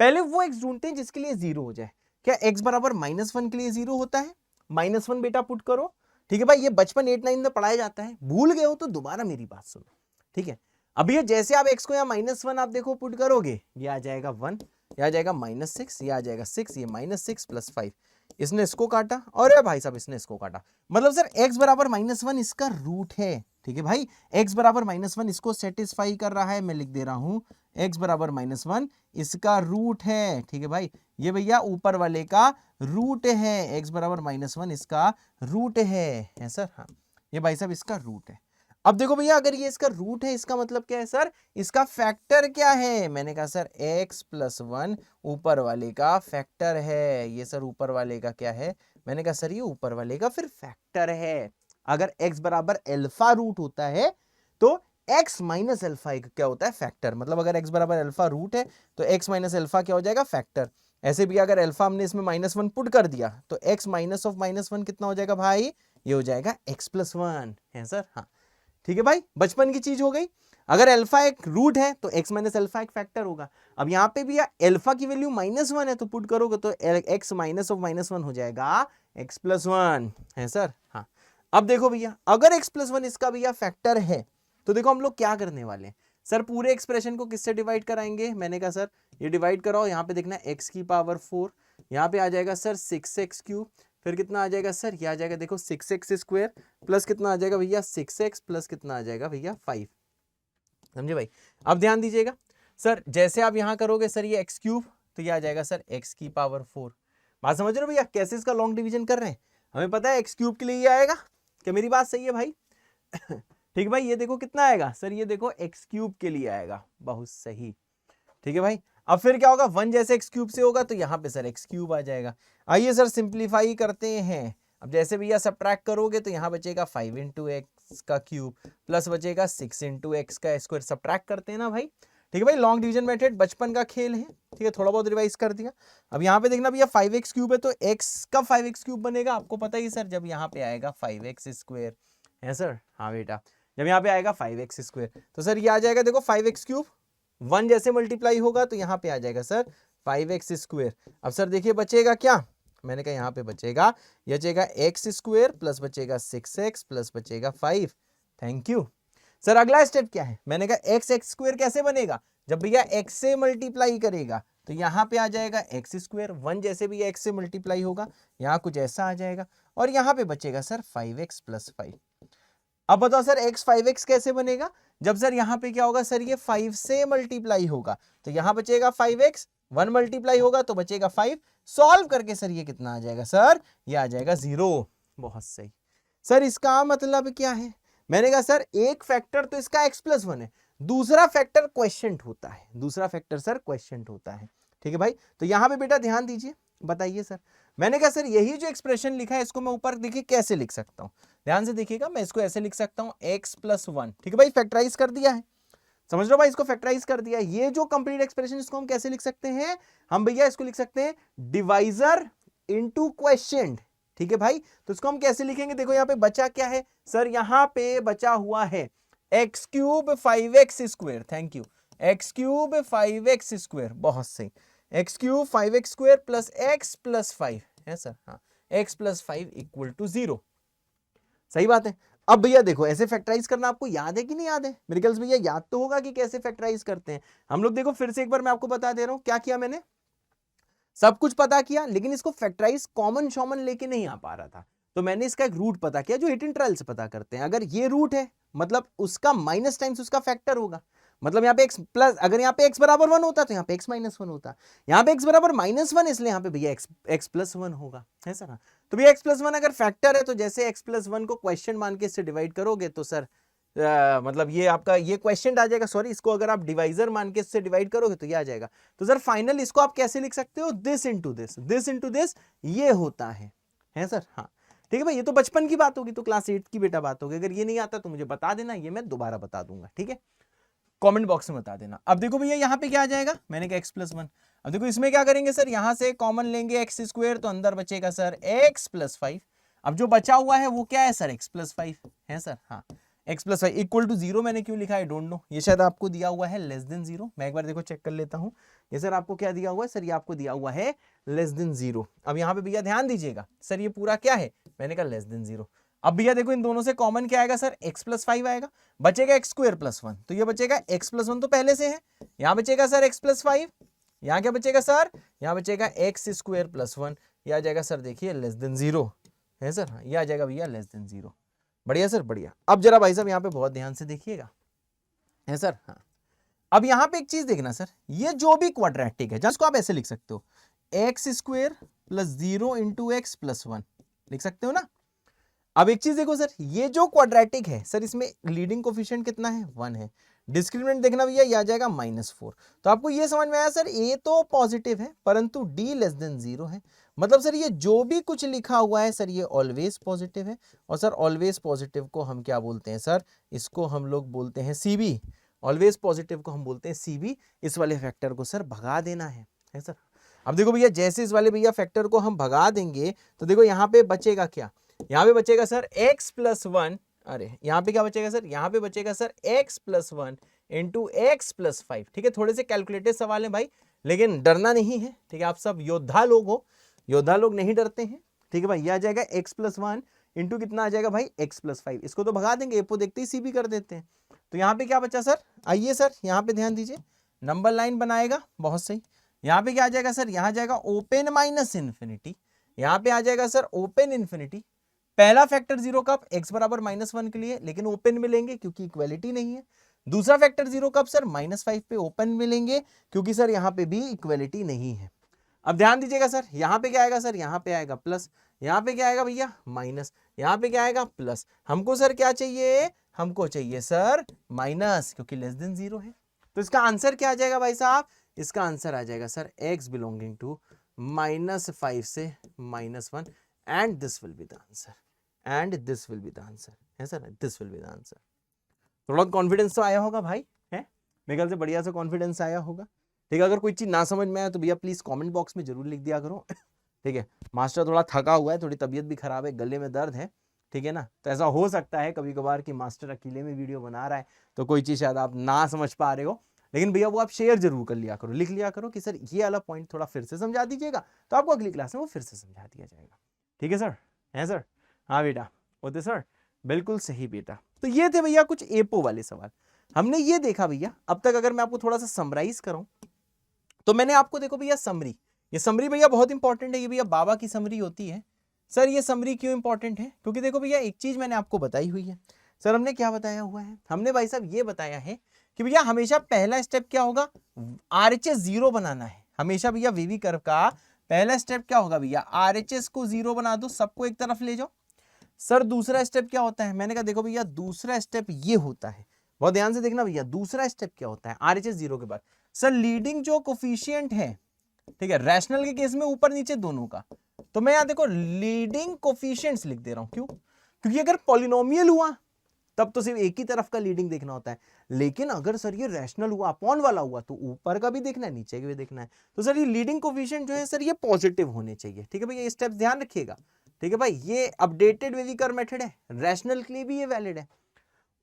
पहले वो x ढूंढते हैं जिसके लिए जीरो हो जाए। क्या x बराबर -1 के लिए जीरो होता है? -1 बेटा पुट करो। ठीक है भाई, ये बचपन 8-9 में पढ़ाया जाता है, भूल गए हो तो दोबारा मेरी बात सुनो। ठीक है, अब ये जैसे आप x को यहाँ -1 आप देखो पुट करोगे, ये आ जाएगा 1, ये आ जाएगा -6, ये आ जाएगा 6, ये -6 + 5। इसने इसको काटा और भाई साहब इसने इसको काटा, मतलब सर x बराबर -1 इसका रूट है। ठीक है भाई, x बराबर -1 इसको सेटिस्फाई कर रहा है, मैं लिख दे रहा हूं x बराबर -1 इसका रूट है। ठीक है भाई, ये भैया ऊपर वाले का रूट है, x बराबर -1 इसका रूट है सर। हाँ, ये भाई साहब इसका रूट है। अब देखो भैया अगर ये इसका रूट है इसका मतलब क्या है सर? इसका फैक्टर क्या है? मैंने कहा सर x + 1 ऊपर वाले का फैक्टर है। ये सर ऊपर वाले का क्या है? मैंने कहा सर ये ऊपर वाले का फिर फैक्टर है। अगर x बराबर अल्फा रूट होता है तो x माइनस अल्फा क्या होता है? फैक्टर। मतलब अगर x बराबर अल्फा रूट है तो x माइनस अल्फा क्या हो जाएगा? फैक्टर। ऐसे भी अगर अल्फा हमने इसमें -1 पुट कर दिया तो x माइनस ऑफ -1 कितना हो जाएगा भाई? ये हो जाएगा x + 1 है सर। हाँ ठीक है भाई, बचपन की चीज हो गई। अगर अल्फा एक रूट है तो x माइनस अल्फा एक फैक्टर होगा। अब यहाँ पे भी अल्फा की वैल्यू -1 है तो पुट करोगे तो x माइनस ऑफ -1 हो जाएगा x + 1 है सर। हाँ, अब देखो भैया अगर x + 1 इसका भैया फैक्टर है तो देखो हम लोग क्या करने वाले हैं सर, पूरे एक्सप्रेशन को किससे डिवाइड कराएंगे? मैंने कहा सर ये डिवाइड कराओ, यहाँ पे देखना x की पावर 4, यहाँ पे आ जाएगा सर 6x क्यूब, फिर कितना आ जाएगा सर? ये आ जाएगा देखो 6x स्क्वायर प्लस कितना आ जाएगा भैया 6x प्लस कितना आ जाएगा भैया 5। समझे भाई? अब ध्यान दीजिएगा सर, जैसे आप यहां करोगे सर ये x क्यूब तो ये आ जाएगा सर x की पावर 4। बात समझ रहे हो भैया कैसे इसका लॉन्ग डिवीजन कर रहे हैं? हमें पता है x क्यूब के लिए ये आएगा। क्या मेरी बात सही है भाई? ठीक है भाई, ये देखो कितना आएगा सर, ये देखो x क्यूब के लिए आएगा। बहुत सही। ठीक है भाई, अब फिर क्या होगा? 1 जैसे x क्यूब से होगा तो यहाँ पे सर x क्यूब आ जाएगा। आइए सर सिंप्लीफाई करते हैं। अब जैसे भैया सब्ट्रैक्ट करोगे तो यहाँ बचेगा 5 × x का क्यूब प्लस बचेगा 6 × x का स्क्वायर। सब्ट्रैक्ट करते हैं ना भाई। ठीक है भाई, लॉन्ग डिवीजन मेथड बचपन का खेल है। ठीक है, थोड़ा बहुत रिवाइज कर दिया। अब यहाँ पे देखना भैया 5x क्यूब है तो x का 5x क्यूब बनेगा, आपको पता ही सर, जब यहाँ पे आएगा 5x स्क्वायर है सर। हाँ बेटा, जब यहाँ पे आएगा 5x स्क्वायर तो सर ये आ जाएगा देखो 5x क्यूब, 1 जैसे मल्टीप्लाई होगा तो यहाँ पे आ जाएगा सर 5x स्क्वायर। अब सर देखिए बचेगा क्या? मैंने कहा यहाँ पे बचेगा, ये बचेगा x स्क्वायर प्लस बचेगा 6x प्लस बचेगा 5। Thank you sir. अगला स्टेप क्या है? मैंने कहा x स्क्वायर कैसे बनेगा? जब भैया x से मल्टीप्लाई करेगा तो यहाँ पे आ जाएगा x स्क्वायर, 1 जैसे भी x से मल्टीप्लाई होगा यहाँ कुछ ऐसा आ जाएगा और यहाँ पे बचेगा सर 5x + 5। अब बताओ सर x 5x कैसे बनेगा? जब सर यहाँ पे क्या होगा सर, ये 5 से मल्टीप्लाई होगा तो यहाँ बचेगा 5x, 1 मल्टीप्लाई होगा तो बचेगा 5। सॉल्व करके सर ये कितना आ जाएगा सर? ये आ जाएगा 0। बहुत सही सर। इसका मतलब क्या है? मैंने कहा सर एक फैक्टर तो इसका x + 1 है, दूसरा फैक्टर क्वेश्चंट होता है, दूसरा फैक्टर सर क्वेश्चंट होता है। ठीक है भाई, तो यहाँ पे बेटा ध्यान दीजिए, बताइए सर। मैंने कहा सर यही जो एक्सप्रेशन लिखा है इसको मैं ऊपर देखिए कैसे लिख सकता हूँ, ध्यान से देखिएगा। मैं इसको ऐसे लिख सकता हूँ x + 1। ठीक है भाई, फैक्टराइज कर दिया है, समझ लो भाई, इसको फैक्टराइज कर दिया। ये जो कंप्लीट एक्सप्रेशन इसको हम कैसे लिख सकते हैं? हम भैया इसको लिख सकते हैं डिवाइजर इनटू क्वेश्चन। ठीक है भाई, तो इसको हम कैसे लिखेंगे? देखो यहाँ पे बचा क्या है सर, यहाँ पे बचा हुआ है x cube 5x square. Thank you, x cube 5x square. बहुत सही, x cube 5x square plus x + 5 है सर। हाँ, x + 5 = 0। सही बात है। अब भैया देखो ऐसे फैक्टराइज करना आपको याद है कि नहीं याद है? मेरे ख्याल से भैया याद तो होगा कि कैसे फैक्टराइज करते हैं हम लोग। देखो फिर से एक बार मैं आपको बता दे रहा हूं क्या किया मैंने। सब कुछ पता किया लेकिन इसको फैक्टराइज कॉमन शॉमन लेके नहीं आ पा रहा था। तो मैंने इसका एक रूट पता किया जो हिडन ट्रायल से पता करते हैं। अगर ये रूट है मतलब उसका माइनस टाइम्स उसका फैक्टर होगा, मतलब यहाँ पे x प्लस, अगर यहाँ पे x बराबर 1 होता तो यहाँ पे x माइनस 1 होता, यहाँ पे x बराबर -1 इसलिए यहाँ पे भैया x प्लस 1 होगा, है सर। तो भैया x प्लस 1 अगर फैक्टर है तो जैसे x प्लस 1 को क्वेश्चन मान के इससे डिवाइड करोगे तो सर मतलब ये आपका ये क्वेश्चन आ जाएगा, सॉरी इसको अगर आप डिवाइजर मान के इससे डिवाइड करोगे तो ये आ जाएगा। तो सर फाइनल इसको आप कैसे लिख सकते हो, दिस इंटू दिस ये होता है सर। हाँ ठीक है भाई, ये तो बचपन की बात होगी, तो क्लास 8 की बेटा बात होगी। अगर ये नहीं आता तो मुझे बता देना, ये मैं दोबारा बता दूंगा, ठीक है, कमेंट बॉक्स में बता देना। अब देखो भैया यहाँ पे क्या आ जाएगा, मैंने कहा x प्लस 1। अब देखो इसमें क्या करेंगे सर, यहां से कॉमन लेंगे एक्स स्क्वायर, तो अंदर बचेगा सर x प्लस 5। अब जो बचा हुआ है वो क्या है सर, x प्लस 5 है सर। हाँ x प्लस 5 इक्वल टू 0 मैंने क्यों लिखा है डोंट नो, ये शायद आपको दिया हुआ है लेस देन 0। मैं एक बार देखो चेक कर लेता हूँ, ये सर आपको क्या दिया हुआ है सर, ये आपको दिया हुआ है लेस देन 0। अब यहाँ पे भैया ध्यान दीजिएगा सर, ये पूरा क्या है, मैंने कहा लेस देन 0। अब भैया देखो इन दोनों से कॉमन क्या आएगा सर, x प्लस 5 आएगा, बचेगा x स्क्वायर प्लस 1, तो ये बचेगा x प्लस 1 तो पहले से है, यहाँ बचेगा सर x प्लस 5, यहाँ क्या बचेगा सर, यहाँ बचेगा x स्क्वायर प्लस 1, ये आ जाएगा सर देखिए लेस देन 0 है सर। ये आ जाएगा भैया लेस देन 0। बढ़िया सर बढ़िया। अब जरा भाई साहब यहाँ पे बहुत ध्यान से देखिएगा, है सर। हाँ अब यहाँ पे एक चीज देखना सर, ये जो भी क्वाड्रेटिक है जिसको आप ऐसे लिख सकते हो, x square plus 0 into x plus 1 लिख सकते हो ना। अब एक चीज देखो सर, ये जो क्वाड्रेटिक है सर इसमें लीडिंग कोफिशिएंट कितना है, 1 है। डिस्क्रिमिनेंट देखना भैया, ये आ जाएगा -4। तो आपको ये समझ में आया सर, ए तो पॉजिटिव है परंतु डी लेस देन 0 है, मतलब सर ये जो भी कुछ लिखा हुआ है सर ये ऑलवेज पॉजिटिव है। और सर ऑलवेज पॉजिटिव को हम क्या बोलते हैं सर, इसको हम लोग बोलते हैं सीबी। ऑलवेज पॉजिटिव को हम बोलते हैं सीबी। इस वाले फैक्टर को सर भगा देना है सर। अब देखो भैया जैसे इस वाले भैया फैक्टर को हम भगा देंगे तो देखो यहाँ पे बचेगा क्या, यहाँ पे बचेगा सर x प्लस 1, अरे यहाँ पे क्या बचेगा सर, यहाँ पे बचेगा sir x plus 1 into x plus 5। ठीक है, थोड़े से कैलकुलेटेड सवाल है भाई, लेकिन डरना नहीं है, ठीक है, आप सब योद्धा लोग हो, योद्धा लोग नहीं डरते हैं, ठीक है भाई। ये आ जाएगा x प्लस 1 इंटू कितना आ जाएगा भाई x प्लस 5, इसको तो भगा देंगे, एपो देखते ही सी भी कर देते हैं। तो यहाँ पे क्या बचा सर, आइए सर यहाँ पे ध्यान दीजिए, नंबर लाइन बनाएगा, बहुत सही। यहाँ पे क्या आ जाएगा सर, यहाँ जाएगा ओपन माइनस इन्फिनिटी, यहाँ पे आ जाएगा सर ओपन इन्फिनिटी। पहला फैक्टर 0 कब, x बराबर -1 के लिए, लेकिन ओपन में लेंगे क्योंकि इक्वलिटी नहीं है। दूसरा फैक्टर 0 कब सर, -5 पे ओपन में लेंगे क्योंकि सर यहाँ पे भी इक्वलिटी नहीं है। अब ध्यान दीजिएगा सर, यहाँ पे क्या आएगा सर, यहाँ पे आएगा प्लस, यहाँ पे क्या आएगा भैया माइनस, यहाँ पे क्या आएगा प्लस। हमको सर क्या चाहिए, हमको चाहिए सर माइनस, क्योंकि लेस देन 0 है। तो इसका आंसर क्या आ जाएगा भाई साहब, इसका आंसर आ जाएगा सर x बिलोंगिंग टू -5 से -1 and this will be the answer, and this will be the answer, है sir, this will be the answer. थोड़ा कॉन्फिडेंस तो आया होगा भाई, है मेरे ख्याल से बढ़िया सा कॉन्फिडेंस आया होगा, ठीक है। अगर कोई चीज ना समझ में आए तो भैया प्लीज कमेंट बॉक्स में जरूर लिख दिया करो, ठीक है। मास्टर थोड़ा थका हुआ है, थोड़ी तबीयत भी खराब है, गले में दर्द है, ठीक है ना। तो ऐसा हो सकता है कभी कभार कि मास्टर अकेले में वीडियो बना रहा है तो कोई चीज शायद आप ना समझ पा रहे हो, लेकिन भैया वो आप शेयर जरूर कर लिया करो, लिख लिया करो कि सर ये वाला पॉइंट थोड़ा फिर से समझा दीजिएगा, तो आपको अगली क्लास में वो फिर से समझा दिया जाएगा, ठीक है सर, है सर। हाँ बेटा होते सर, बिल्कुल सही बेटा। तो ये थे भैया कुछ एपो वाले सवाल, हमने ये देखा भैया अब तक। अगर मैं आपको थोड़ा सा समराइज करूं तो मैंने आपको देखो भैया समरी, ये समरी भैया बहुत इंपॉर्टेंट है, ये भैया बाबा की समरी होती है सर। ये समरी क्यों इंपॉर्टेंट है, क्योंकि देखो भैया एक चीज मैंने आपको बताई हुई है सर। हमने क्या बताया हुआ है, हमने भाई साहब ये बताया है कि भैया हमेशा पहला स्टेप क्या होगा, RHS 0 बनाना है। हमेशा भैया वीवी कर्व का पहला स्टेप क्या होगा भैया, RHS को 0 बना दो, सबको एक तरफ ले जाओ सर। दूसरा स्टेप क्या होता है, मैंने कहा देखो भैया दूसरा स्टेप ये होता है, बहुत ध्यान से देखना भैया, दूसरा स्टेप क्या होता है RHS 0 के बाद सर, लीडिंग जो कोफिशिएंट है, ठीक है, रैशनल के केस में ऊपर नीचे दोनों का, तो मैं यहां देखो लीडिंग कोफिशिएंट्स लिख दे रहा हूं, क्यों, क्योंकि अगर पॉलिनोमियल हुआ तब तो सिर्फ एक ही तरफ का लीडिंग देखना होता है, लेकिन अगर सर ये रैशनल हुआ, अपॉन वाला हुआ, तो ऊपर का भी देखना है नीचे का भी देखना है। तो सर ये लीडिंग कोफिशिएंट जो है सर ये पॉजिटिव होने चाहिए, ठीक है भैया, ये स्टेप्स ध्यान रखिएगा, ठीक है भाई। ये अपडेटेड वेवी कर्व मेथड है, रैशनल के लिए भी ये वैलिड है।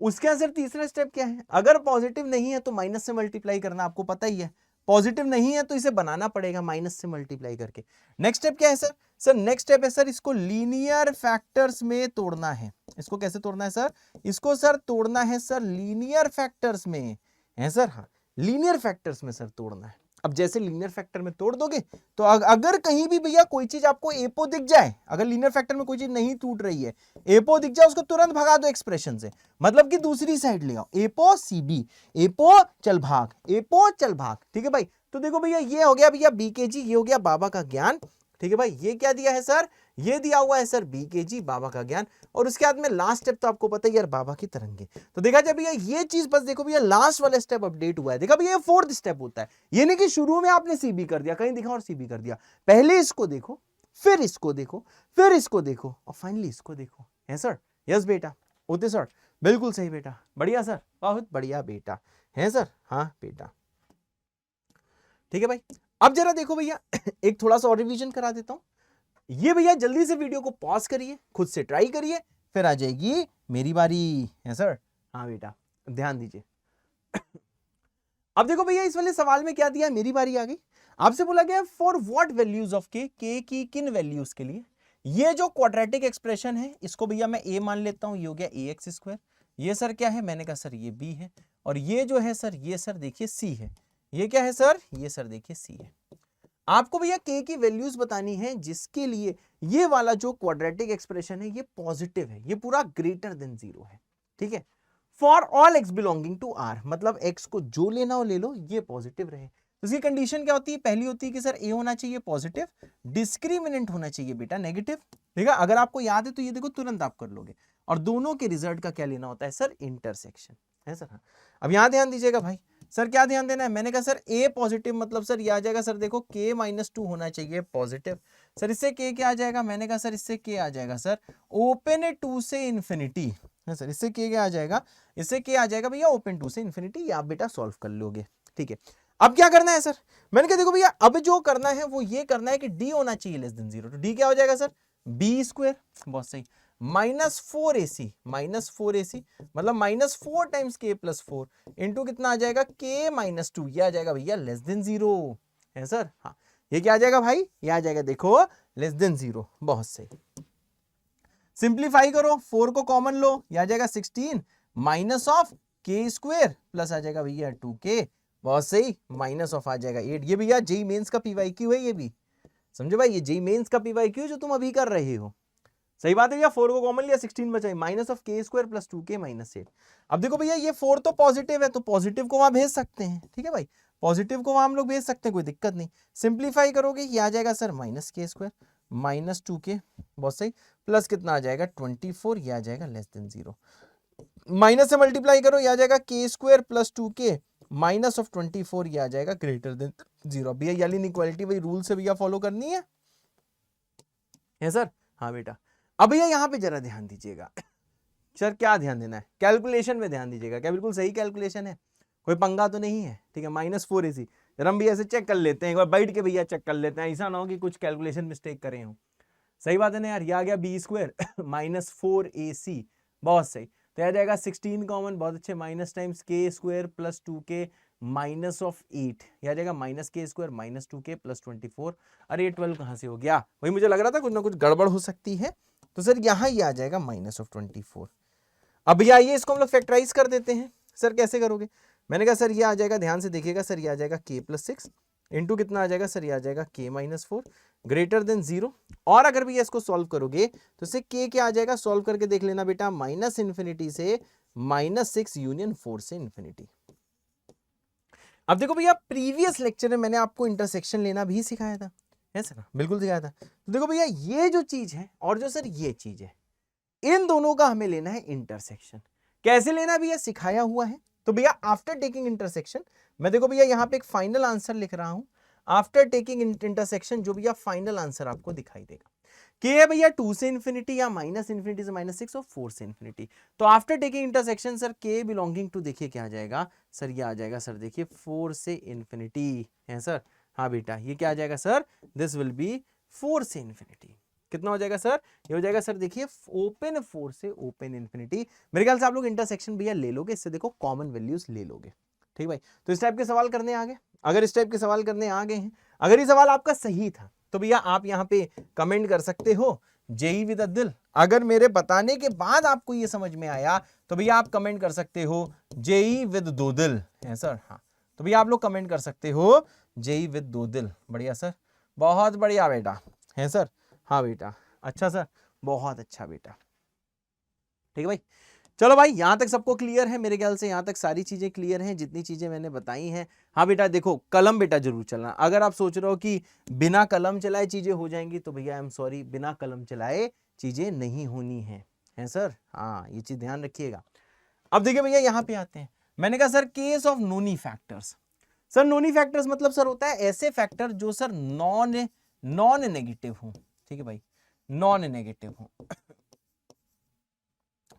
उसके बाद सर तीसरा स्टेप क्या है, अगर पॉजिटिव नहीं है तो माइनस से मल्टीप्लाई करना, आपको पता ही है, पॉजिटिव नहीं है तो इसे बनाना पड़ेगा माइनस से मल्टीप्लाई करके। नेक्स्ट स्टेप क्या है सर, सर नेक्स्ट स्टेप है सर इसको लीनियर फैक्टर्स में तोड़ना है। इसको कैसे तोड़ना है सर, इसको सर तोड़ना है सर लीनियर फैक्टर्स में, है सर, हाँ लीनियर फैक्टर्स में सर तोड़ना है। अब जैसे लीनियर फैक्टर में तोड़ दोगे तो अगर कहीं भी भैया कोई चीज आपको एपो दिख जाए, अगर लीनियर फैक्टर में कोई चीज नहीं टूट रही है, एपो दिख जाए, उसको तुरंत भगा दो एक्सप्रेशन से, मतलब कि दूसरी साइड ले आओ, एपो सीबी, एपो चल भाग, एपो चल भाग। ठीक है भाई, तो देखो भैया ये हो गया भैया बीकेजी, ये हो गया बाबा का ज्ञान। ठीक है भाई, ये क्या दिया है सर, ये दिया हुआ है सर बीकेजी बाबा का ज्ञान। और उसके बाद में लास्ट स्टेप तो आपको पता ही यार बाबा की तरंगे। तो देखा जाए भैया ये चीज बस देखो भैया लास्ट वाला स्टेप अपडेट हुआ है। देखा भैया ये फोर्थ स्टेप होता है, ये नहीं कि शुरू में आपने सीबी कर दिया, कहीं दिखा और सीबी कर दिया, पहले इसको देखो, फिर इसको देखो, फिर इसको देखो, और फाइनली इसको देखो। है सर? यस बेटा, ओते सर, बिल्कुल सही बेटा, बढ़िया सर, बहुत बढ़िया बेटा। है सर? हाँ बेटा। ठीक है भाई, अब जरा देखो भैया एक थोड़ा सा और रिवीजन करा देता हूं। ये भैया जल्दी से वीडियो को पॉज करिए, खुद से ट्राई करिए, फिर आ जाएगी मेरी बारी। है सर? हाँ बेटा, ध्यान दीजिए। अब देखो भैया इस वाले सवाल में क्या दिया है, मेरी बारी आ गई। आपसे बोला गया फॉर व्हाट वैल्यूज ऑफ के की किन वैल्यूज के लिए। ये जो क्वाड्रेटिक एक्सप्रेशन है इसको भैया मैं ए मान लेता हूं, ये हो गया ए एक्स स्क्वायर। ये सर क्या है, मैंने कहा सर ये बी है, और ये जो है सर ये सर देखिए सी है। ये क्या है सर, ये सर देखिए सी है। आपको भैया के की वैल्यूज बतानी है जिसके लिए ये वाला जो क्वाड्रेटिक एक्सप्रेशन है ये पॉजिटिव है, ये पूरा ग्रेटर देन 0 है। ठीक है, for all x belonging to R, मतलब एक्स को जो लेना हो ले लो, ये पॉजिटिव रहे। तो इसकी कंडीशन क्या होती है, पहली होती है कि सर ए होना चाहिए पॉजिटिव, डिस्क्रिमिनेंट होना चाहिए बेटा नेगेटिव। ठीक है, अगर आपको याद है तो ये देखो तुरंत आप कर लोगे। और दोनों के रिजल्ट का क्या लेना होता है सर, इंटरसेक्शन। है सर? हाँ, अब यहां ध्यान दीजिएगा भाई, सर क्या ध्यान देना है, मैंने कहा सर ए पॉजिटिव मतलब सर ये आ जाएगा सर देखो k -2 होना चाहिए पॉजिटिव। सर इससे k क्या आ जाएगा, मैंने कहा सर इससे k आ जाएगा सर ओपन 2 से इंफिनिटी। है सर, इससे k क्या आ जाएगा, इससे k आ जाएगा भैया ओपन 2 से इंफिनिटी। ये आप बेटा सॉल्व कर लोगे। ठीक है, अब क्या करना है सर, मैंने कहा देखो भैया अब जो करना है वो ये करना है कि d होना चाहिए लेस देन 0। तो d क्या हो जाएगा सर, b स्क्वायर, बहुत सही, -4ac, -4ac मतलब -4 टाइम्स k + 4 इंटू कितना आ जाएगा k -2, ये आ जाएगा भैया लेस देन 0। है सर? हाँ, ये क्या आ जाएगा भाई, ये आ जाएगा देखो लेस देन 0। बहुत सही, सिंप्लीफाई करो, 4 को कॉमन लो, ये आ जाएगा 16 minus of k square plus आ जाएगा भैया 2k। बहुत सही, माइनस ऑफ आ जाएगा 8। ये भैया जेई मेंस का पीवाईक्यू है, ये भी समझो भाई, ये जेई मेंस का पीवाईक्यू जो तुम अभी कर रहे हो। सही बात है भैया, 4 को कॉमन लिया 16 बचा, minus of k square plus 2k minus 8। अब देखो भैया ये 4 तो पॉजिटिव है, तो पॉजिटिव को वहां भेज सकते हैं। ठीक है भाई, पॉजिटिव को वहां हम लोग भेज सकते हैं, कोई दिक्कत नहीं। सिंप्लीफाई करोगे ये आ जाएगा sir -k square minus 2k, बहुत सही, प्लस कितना आ जाएगा 24, ये आ जाएगा लेस देन 0। माइनस से मल्टीप्लाई करो, ये आ जाएगा k square plus 2k minus of 24, ये आ जाएगा ग्रेटर देन 0। भैया ये वाली इनइक्वालिटी भाई रूल से भैया फॉलो करनी है सर? हाँ बेटा। अब भैया यहां पे जरा ध्यान दीजिएगा सर, क्या ध्यान देना है, कैलकुलेशन में ध्यान दीजिएगा। क्या बिल्कुल सही कैलकुलेशन है, कोई पंगा तो नहीं है? ठीक है, -4ac जरा हम भैया से चेक कर लेते हैं, एक बार बैठ के भैया चेक कर लेते हैं, ऐसा ना हो कि कुछ कैलकुलेशन मिस्टेक करें हो। सही बात है ना यार, ये आ गया b स्क्वायर -4ac, बहुत सही। तो आ जाएगा 16 कॉमन, बहुत अच्छे, minus times k square plus 2k minus of 8, यह आ जाएगा -k square minus 2k plus 24। अरे 12 कहां से हो गया, वही मुझे लग रहा था कुछ ना कुछ गड़बड़ हो सकती है। तो सर यहाँ ये आ जाएगा -24। अब भैया ये इसको हम लोग फैक्टराइज कर देते हैं। सर कैसे करोगे, मैंने कहा सर ये आ जाएगा, ध्यान से देखिएगा सर, ये आ जाएगा k + 6 इंटू कितना आ जाएगा सर, ये आ जाएगा k -4 ग्रेटर देन 0। और अगर भैया इसको सॉल्व करोगे तो इससे k क्या आ जाएगा, सॉल्व करके देख लेना बेटा, -∞ से -6 यूनियन 4 से इंफिनिटी। अब देखो भैया प्रीवियस लेक्चर में मैंने आपको इंटरसेक्शन लेना भी सिखाया था। है सर? बिल्कुल सिखाया था। तो देखो भैया ये जो चीज है और जो सर ये चीज है, इन दोनों का हमें लेना है इंटरसेक्शन। कैसे लेना भैया सिखाया हुआ है। तो भैया आफ्टर टेकिंग इंटरसेक्शन, मैं देखो भैया यहाँ पे एक फाइनल आंसर लिख रहा हूं। आफ्टर टेकिंग इंटरसेक्शन जो भैया फाइनल आंसर आपको दिखाई देगा, के है भैया 2 से इंफिनिटी या -∞ से -6 और 4 से इंफिनिटी। तो आफ्टर टेकिंग इंटरसेक्शन सर के बिलोंगिंग टू देखिए क्या आ जाएगा सर, ये आ जाएगा सर देखिए 4 से इंफिनिटी। है सर? हाँ बेटा, ये क्या आ जाएगा सर, दिस विल बी 4 से इंफिनिटी। कितना हो जाएगा सर, ये हो जाएगा सर देखिए ओपन 4 से ओपन इंफिनिटी। मेरे ख्याल से आप लोग इंटरसेक्शन भैया ले लोगे, इससे देखो कॉमन वैल्यूज ले लोगे। ठीक भाई, तो इस टाइप के सवाल करने आ गए। अगर इस टाइप के सवाल करने आ गए हैं, अगर ये सवाल आपका सही था तो भैया आप यहाँ पे कमेंट कर सकते हो जेई विद अ दिल। अगर मेरे बताने के बाद आपको ये समझ में आया तो भैया आप कमेंट कर सकते हो जेई विद 2 दिल। है सर? हाँ, तो भैया आप लोग कमेंट कर सकते हो जेई विद 2 दिल, बढ़िया सर, बहुत बढ़िया बेटा है सर। हाँ बेटा, अच्छा सर, बहुत अच्छा बेटा, ठीक है भाई। चलो भाई, यहां तक सबको क्लियर है मेरे ख्याल से, यहां तक सारी चीजें क्लियर हैं जितनी चीजें मैंने बताई हैं। हाँ बेटा देखो, कलम बेटा जरूर चलाना। अगर आप सोच रहे हो कि बिना कलम चलाए चीजें हो जाएंगी तो भैया आई एम सॉरी, बिना कलम चलाए चीजें नहीं होनी है सर। हाँ, ये चीज ध्यान रखिएगा। अब देखिए भैया, यहां पे आते हैं। मैंने कहा sir case of noni factors. Sir noni factors मतलब सर होता है ऐसे फैक्टर जो सर नॉन नेगेटिव हो, ठीक है भाई, नॉन नेगेटिव हो,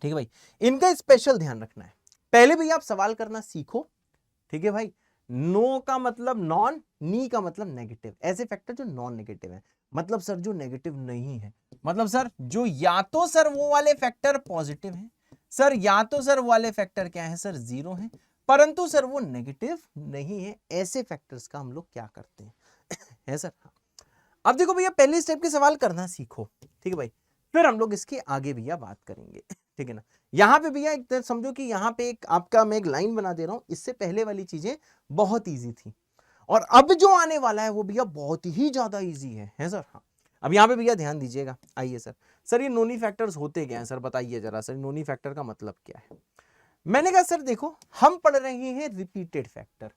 ठीक है भाई। इनका स्पेशल ध्यान रखना है। पहले भैया आप सवाल करना सीखो, ठीक है भाई। नो का मतलब नॉन, नी का मतलब नेगेटिव, ऐसे फैक्टर जो नॉन नेगेटिव है, मतलब सर जो नेगेटिव नहीं है, मतलब सर जो या तो सर वो वाले फैक्टर पॉजिटिव हैं सर, या तो सर वो वाले फैक्टर क्या है सर, जीरो है, परंतु सर वो नेगेटिव नहीं है, ऐसे फैक्टर्स का हम लोग क्या करते हैं है सर। अब देखो भैया, पहले स्टेप के सवाल करना सीखो, ठीक है भाई, फिर हम लोग इसके आगे भैया बात करेंगे, ठीक है ना। यहां पे भैया एक समझो कि यहां पे एक आपका मैं एक लाइन बना दे रहा हूं, इससे पहले वाली चीजें बहुत इजी थी, और अब जो आने वाला है वो भैया बहुत ही ज्यादा इजी है सर। हाँ, अब यहां पे भैया ध्यान दीजिएगा। आइए सर, सर ये नोनी फैक्टर्स होते क्या हैं सर, बताइए जरा सर, नोनी फैक्टर का मतलब क्या है। मैंने कहा सर देखो, हम पढ़ रहे हैं repeated factor.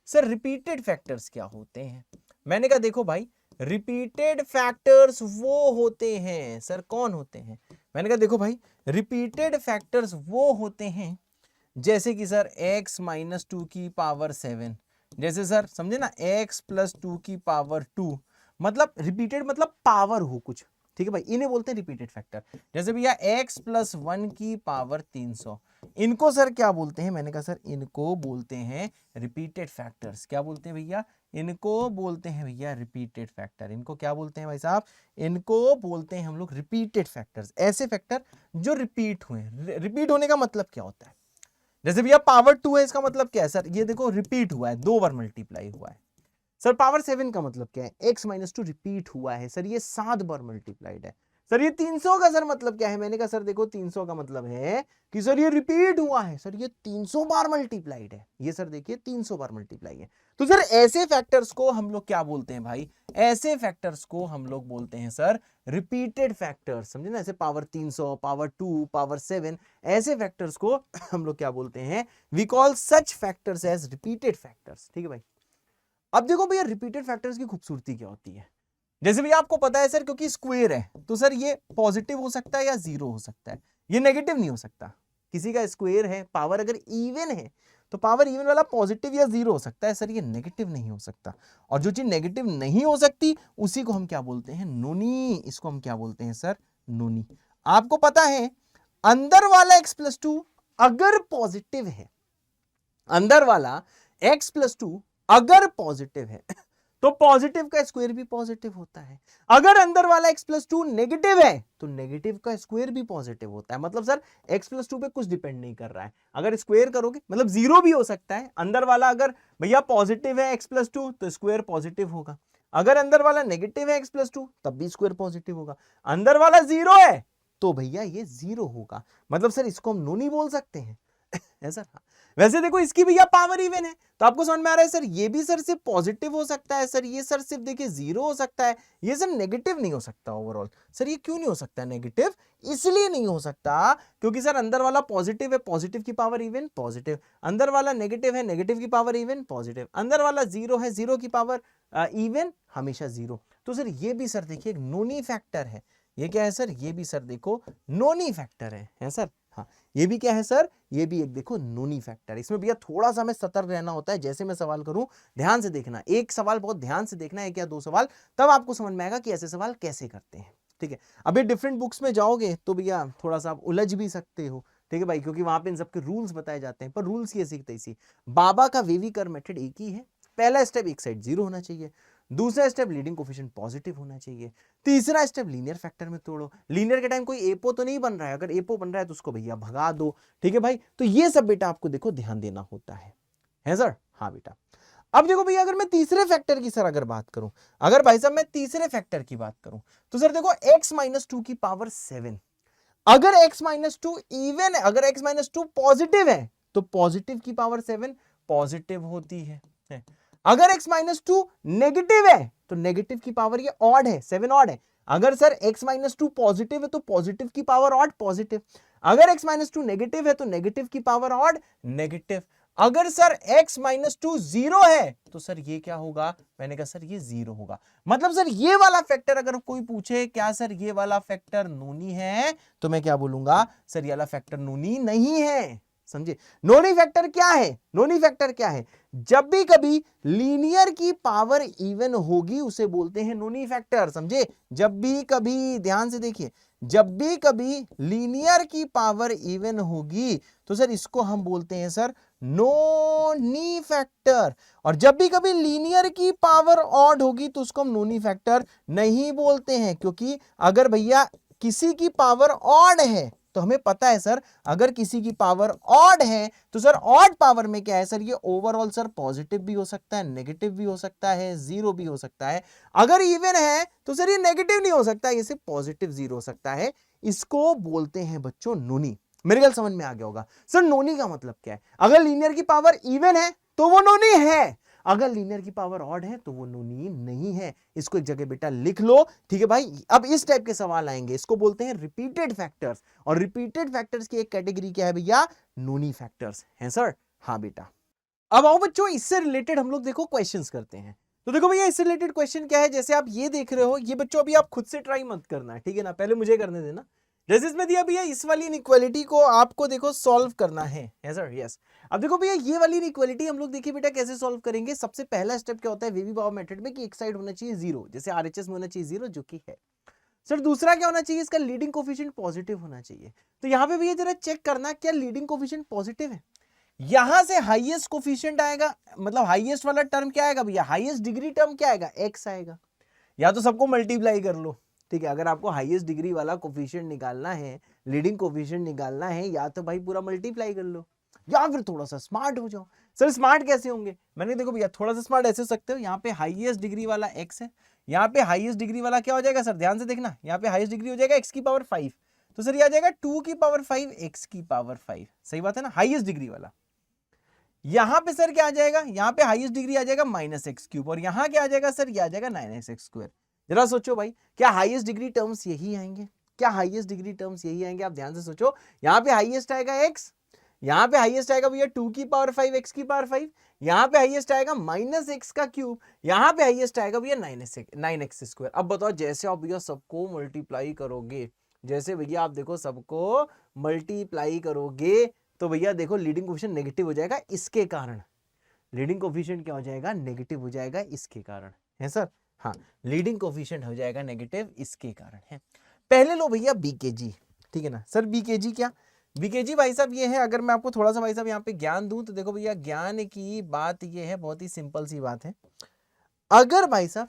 Sir repeated factors क्या होते हैं। मैंने कहा देखो भाई, रिपीटेड फैक्टर्स वो होते हैं सर, कौन होते हैं। मैंने कहा देखो भाई, रिपीटेड फैक्टर्स वो होते हैं जैसे कि सर x माइनस 2 की पावर 7, जैसे सर समझे ना, x प्लस 2 की पावर 2, मतलब रिपीटेड मतलब पावर हो कुछ, ठीक है भाई, इन्हें बोलते हैं रिपीटेड फैक्टर। जैसे भैया x प्लस 1 की पावर 300, इनको सर क्या बोलते हैं। मैंने कहा सर इनको बोलते हैं रिपीटेड फैक्टर्स। क्या बोलते हैं भैया, इनको बोलते हैं भैया रिपीटेड फैक्टर। इनको क्या बोलते हैं भाई साहब, इनको बोलते हैं हम लोग रिपीटेड फैक्टर्स, ऐसे फैक्टर जो रिपीट हुए। रिपीट होने का मतलब क्या होता है, जैसे भैया पावर 2 है, इसका मतलब क्या है सर, ये देखो रिपीट हुआ है, 2 बार मल्टीप्लाई हुआ है। सर पावर 7 का मतलब क्या है, x माइनस 2 रिपीट हुआ है सर, ये 7 बार मल्टीप्लाइड है। सर ये 300 का सर मतलब क्या है, मैंने कहा सर देखो 300 का मतलब है कि सर ये रिपीट हुआ है सर, ये 300 बार मल्टीप्लाइड है, ये सर देखिए 300 बार मल्टीप्लाई है। तो सर ऐसे फैक्टर्स को हम लोग क्या बोलते हैं भाई, ऐसे फैक्टर्स को हम लोग बोलते हैं सर रिपीटेड फैक्टर्स, समझे ना, ऐसे पावर 300, पावर 2, पावर 7, ऐसे फैक्टर्स को हम लोग क्या बोलते हैं, we call such factors as repeated factors, ठीक है भाई। अब देखो भैया, रिपीटेड फैक्टर्स की खूबसूरती क्या होती है। जैसे भैया आपको पता है सर, क्योंकि स्क्वायर है तो सर ये पॉजिटिव हो सकता है या जीरो हो सकता है, ये नेगेटिव नहीं हो सकता। किसी का स्क्वायर है, पावर अगर इवन है तो पावर इवन वाला पॉजिटिव या जीरो हो सकता है सर, ये नेगेटिव नहीं हो सकता। और जो चीज नेगेटिव नहीं हो सकती उसी को हम क्या बोलते हैं, नोनी। इसको हम क्या बोलते हैं सर, नोनी। आपको पता है, अंदर वाला x प्लस 2 अगर पॉजिटिव है, अंदर वाला x प्लस 2 अगर पॉजिटिव है तो पॉजिटिव का स्क्वायर भी पॉजिटिव होता है। अगर अंदर वाला x प्लस 2 नेगेटिव है तो नेगेटिव का स्क्वायर भी पॉजिटिव होता है। मतलब सर x प्लस 2 पे कुछ डिपेंड नहीं कर रहा है, अगर स्क्वायर करोगे मतलब जीरो भी हो सकता है। अंदर वाला अगर भैया पॉजिटिव है x प्लस 2 तो स्क्वायर पॉजिटिव होगा, अगर अंदर वाला नेगेटिव है x प्लस 2 तब भी स्क्वायर पॉजिटिव होगा, अंदर वाला जीरो है तो भैया ये जीरो होगा। मतलब सर इसको हम नोनी बोल सकते हैं है सर। हाँ, वैसे देखो इसकी भैया पावर इवन है तो आपको समझ में आ रहा है सर, ये भी सर सिर्फ पॉजिटिव हो सकता है सर, ये सर सिर्फ देखिए जीरो हो सकता है, ये सर नेगेटिव नहीं हो सकता ओवरऑल। सर ये क्यों नहीं हो सकता नेगेटिव, इसलिए नहीं हो सकता क्योंकि सर अंदर वाला पॉजिटिव है, पॉजिटिव की पावर इवन पॉजिटिव, अंदर वाला नेगेटिव है, नेगेटिव की पावर इवन पॉजिटिव, अंदर वाला जीरो है, जीरो की पावर इवन हमेशा जीरो। तो सर ये भी सर देखिए एक नोनी फैक्टर है। ये क्या है सर, ये भी सर देखो नोनी फैक्टर है सर। हाँ, ये भी क्या है सर, ये भी एक देखो नोनी फैक्टर। इसमें भैया थोड़ा सा हमें सतर्क रहना होता है, जैसे मैं सवाल करूं ध्यान से देखना, एक सवाल बहुत ध्यान से देखना है, क्या दो सवाल, तब आपको समझ में आएगा कि ऐसे सवाल कैसे करते हैं, ठीक है। अभी डिफरेंट बुक्स में जाओगे तो भैया थोड़ा सा आप उलझ भी सकते हो, ठीक है भाई, क्योंकि वहां पे इन सबके रूल्स बताए जाते हैं, पर रूल्स ये सीखते इसी। बाबा का वेवीकर मेथड एक ही है, पहला स्टेप एक साइड जीरो होना चाहिए, दूसरा स्टेप लीडिंग कोफिशिएंट पॉजिटिव होना चाहिए, तीसरा स्टेप लीनियर फैक्टर में तोड़ो। लीनियर के टाइम कोई एपो तो नहीं बन रहा है, अगर एपो बन रहा है तो उसको भैया भगा दो, ठीक है भाई। तो ये सब बेटा आपको देखो ध्यान देना होता है सर। हाँ बेटा, अब देखो भैया अगर मैं तीसरे फैक्टर की सर अगर बात करूं, अगर भाई साहब मैं तीसरे फैक्टर की बात करूं तो सर देखो x माइनस 2 की पावर 7, अगर x माइनस 2 इवन है, अगर x माइनस 2 पॉजिटिव है तो पॉजिटिव की पावर 7 पॉजिटिव होती है। अगर x माइनस टू नेगेटिव है तो नेगेटिव की पावर ये ऑड है, 7 ऑड है। अगर sir x minus two positive है तो पॉजिटिव की पावर ऑड पॉजिटिव। अगर x माइनस टू नेगेटिव है तो नेगेटिव की पावर ऑड नेगेटिव। अगर sir x minus two zero है तो सर ये क्या होगा, मैंने कहा सर ये जीरो होगा। मतलब सर ये वाला फैक्टर अगर कोई पूछे क्या सर ये वाला फैक्टर नोनी है, तो मैं क्या बोलूंगा, सर ये वाला फैक्टर नोनी नहीं है। समझे? नोनी फैक्टर क्या है? नोनी फैक्टर क्या है? जब भी कभी लीनियर की पावर इवन होगी उसे बोलते हैं नोनी फैक्टर। समझे? जब भी कभी, ध्यान से देखिए, जब भी कभी लीनियर की पावर इवन होगी तो सर इसको हम बोलते हैं सर नोनी फैक्टर। और जब भी कभी लीनियर की पावर ऑड होगी तो उसको हम नोनी फैक्टर नहीं बोलते हैं, क्योंकि अगर भैया किसी की पावर ऑड है तो हमें पता है सर, अगर किसी की पावर ऑड है तो सर ऑड पावर में क्या है सर, ये ओवरऑल सर पॉजिटिव भी हो सकता है, नेगेटिव भी हो सकता है, जीरो भी हो सकता है। अगर इवन है तो सर ये नेगेटिव नहीं हो सकता, ये सिर्फ पॉजिटिव जीरो हो सकता है। इसको बोलते हैं बच्चों नोनी। मेरे ख्याल समझ में आ गया होगा। सर नोनी का मतलब क्या है? अगर लीनियर की पावर इवन है तो वो नोनी है, अगर लीनियर की पावर ऑड है तो वो नोनी नहीं है। इसको एक जगह बेटा लिख लो, ठीक है भाई। अब इस टाइप के सवाल आएंगे, इसको बोलते हैं रिपीटेड फैक्टर्स। और रिपीटेड फैक्टर्स की एक कैटेगरी क्या है भैया? नोनी फैक्टर्स है सर। हाँ बेटा। अब आओ बच्चों, इससे रिलेटेड हम लोग देखो क्वेश्चंस करते हैं। तो देखो भैया इससे रिलेटेड क्वेश्चन क्या है, जैसे आप ये देख रहे हो, ये बच्चों अभी आप खुद से ट्राई मत करना है, ठीक है ना, पहले मुझे करने देना। जैसे इसमें दिया भैया इस वाली इनइक्वालिटी को आपको देखो सॉल्व करना है सर। यस। अब देखो भैया ये वाली इनइक्वालिटी हम लोग देखिए बेटा कैसे सॉल्व करेंगे। सबसे पहला स्टेप क्या होता है वेवी पावर मेथड में, कि एक साइड होना चाहिए जीरो, जैसे आरएचएस में होना चाहिए जीरो, जो कि है। सर दूसरा क्या होना चाहिए, इसका लीडिंग कोफिशिएंट पॉजिटिव होना चाहिए। तो यहाँ पे भैया जरा चेक करना क्या लीडिंग कोफिशिएंट पॉजिटिव है। यहां से हाईएस्ट कोफिशिएंट आएगा, मतलब हाईएस्ट वाला टर्म क्या आएगा भैया, हाईएस्ट डिग्री टर्म क्या आएगा, एक्स आएगा। या तो सबको मल्टीप्लाई कर लो, ठीक है। अगर आपको हाईएस्ट डिग्री वाला कोफिशिएंट निकालना है, लीडिंग कोफिशिएंट निकालना है, या तो भाई पूरा मल्टीप्लाई कर लो, या फिर थोड़ा सा स्मार्ट हो जाओ। सर स्मार्ट कैसे होंगे, मैंने देखो भैया थोड़ा सा स्मार्ट ऐसे हो सकते हो, यहाँ पे हाईएस्ट डिग्री वाला एक्स है, यहाँ पे हाईएस्ट डिग्री वाला क्या हो जाएगा सर, ध्यान से देखना, यहाँ पे हाईएस्ट डिग्री हो जाएगा एक्स की पावर 5, तो सर ये आ जाएगा 2 की पावर 5 एक्स की पावर 5। सही बात है ना, हाईएस्ट डिग्री वाला। यहां पे सर क्या आ जाएगा, यहां पे हाईएस्ट डिग्री आ जाएगा माइनस एक्स क्यूब, और यहां क्या आ जाएगा सर, ये आ जाएगा 9x²। जरा सोचो भाई, क्या हाईएस्ट डिग्री टर्म्स यही आएंगे, क्या हाईएस्ट डिग्री टर्म्स यही आएंगे? आप ध्यान से सोचो, यहां पे हाईएस्ट आएगा x, यहां पे हाईएस्ट आएगा भैया 2 की पावर 5 x की पावर 5, यहां पे हाईएस्ट आएगा माइनस एक्स का क्यूब, यहां पे हाईएस्ट आएगा भैया 9x²। अब बताओ जैसे आप भैया सबको मल्टीप्लाई करोगे, जैसे भैया आप देखो सबको मल्टीप्लाई करोगे तो भैया देखो लीडिंग कोफिशिएंट नेगेटिव हो जाएगा इसके कारण। लीडिंग कोफिशिएंट क्या हो जाएगा, नेगेटिव हो जाएगा इसके कारण, है सर। हाँ, लीडिंग कोफिशिएंट हो जाएगा नेगेटिव इसके कारण है। पहले लो भैया बीकेजी, ठीक है ना सर। बीकेजी क्या, बीकेजी भाई साहब ये है, अगर मैं आपको थोड़ा सा भाई साहब यहाँ पे ज्ञान दूं तो देखो भैया ज्ञान की बात ये है, बहुत ही सिंपल सी बात है। अगर भाई साहब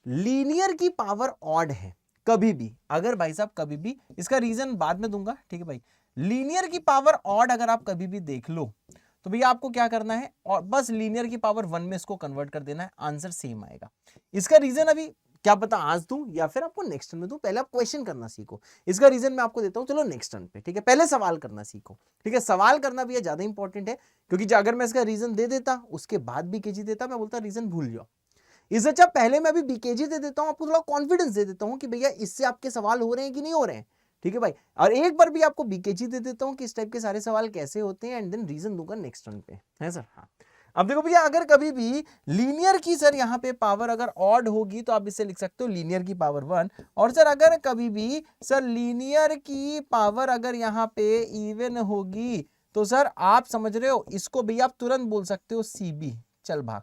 लीनियर की पावर ऑड है कभी भी, अगर भाई साहब कभी भी, इसका रीजन बाद में दूंगा, ठीक है भाई। लीनियर की पावर ऑड अगर आप कभी भी देख लो तो भैया आपको क्या करना है, और बस लीनियर की पावर 1 में इसको कन्वर्ट कर देना है, आंसर सेम आएगा। इसका रीजन अभी क्या पता आज दूं या फिर आपको नेक्स्ट टर्न में दूं, पहले आप क्वेश्चन करना सीखो। इसका रीजन मैं आपको देता हूं, चलो नेक्स्ट टर्न पे, ठीक है। पहले सवाल करना सीखो, ठीक है। सवाल करना भी ज्यादा इंपॉर्टेंट है, क्योंकि अगर मैं इसका रीजन दे देता उसके बाद बीकेजी देता, मैं बोलता रीजन भूल जाओ। इससे अच्छा पहले मैं अभी बीकेजी दे देता हूं, आपको थोड़ा कॉन्फिडेंस दे देता हूं कि भैया इससे आपके सवाल हो रहे हैं कि नहीं हो रहे हैं, ठीक है भाई। और एक बार भी आपको बीकेजी दे देता हूं कि इस टाइप के सारे सवाल कैसे होते हैं, एंड देन रीजन दूंगा नेक्स्ट टर्न पे, है सर। हाँ, अब देखो भैया अगर कभी भी लीनियर की सर यहाँ पे पावर अगर ऑड होगी तो आप इसे लिख सकते हो लीनियर की पावर 1, और सर अगर कभी भी सर लीनियर की पावर अगर यहाँ पे इवन होगी तो सर आप समझ रहे हो, इसको भैया आप तुरंत बोल सकते हो सीबी, चल भाग,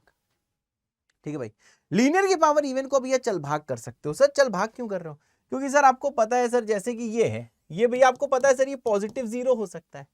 ठीक है भाई। लीनियर की पावर इवन को भैया चल भाग कर सकते हो। सर चल भाग क्यों कर रहे हो, क्योंकि सर आपको पता है सर, जैसे कि ये है, ये भैया आपको पता है सर ये पॉजिटिव जीरो हो सकता है,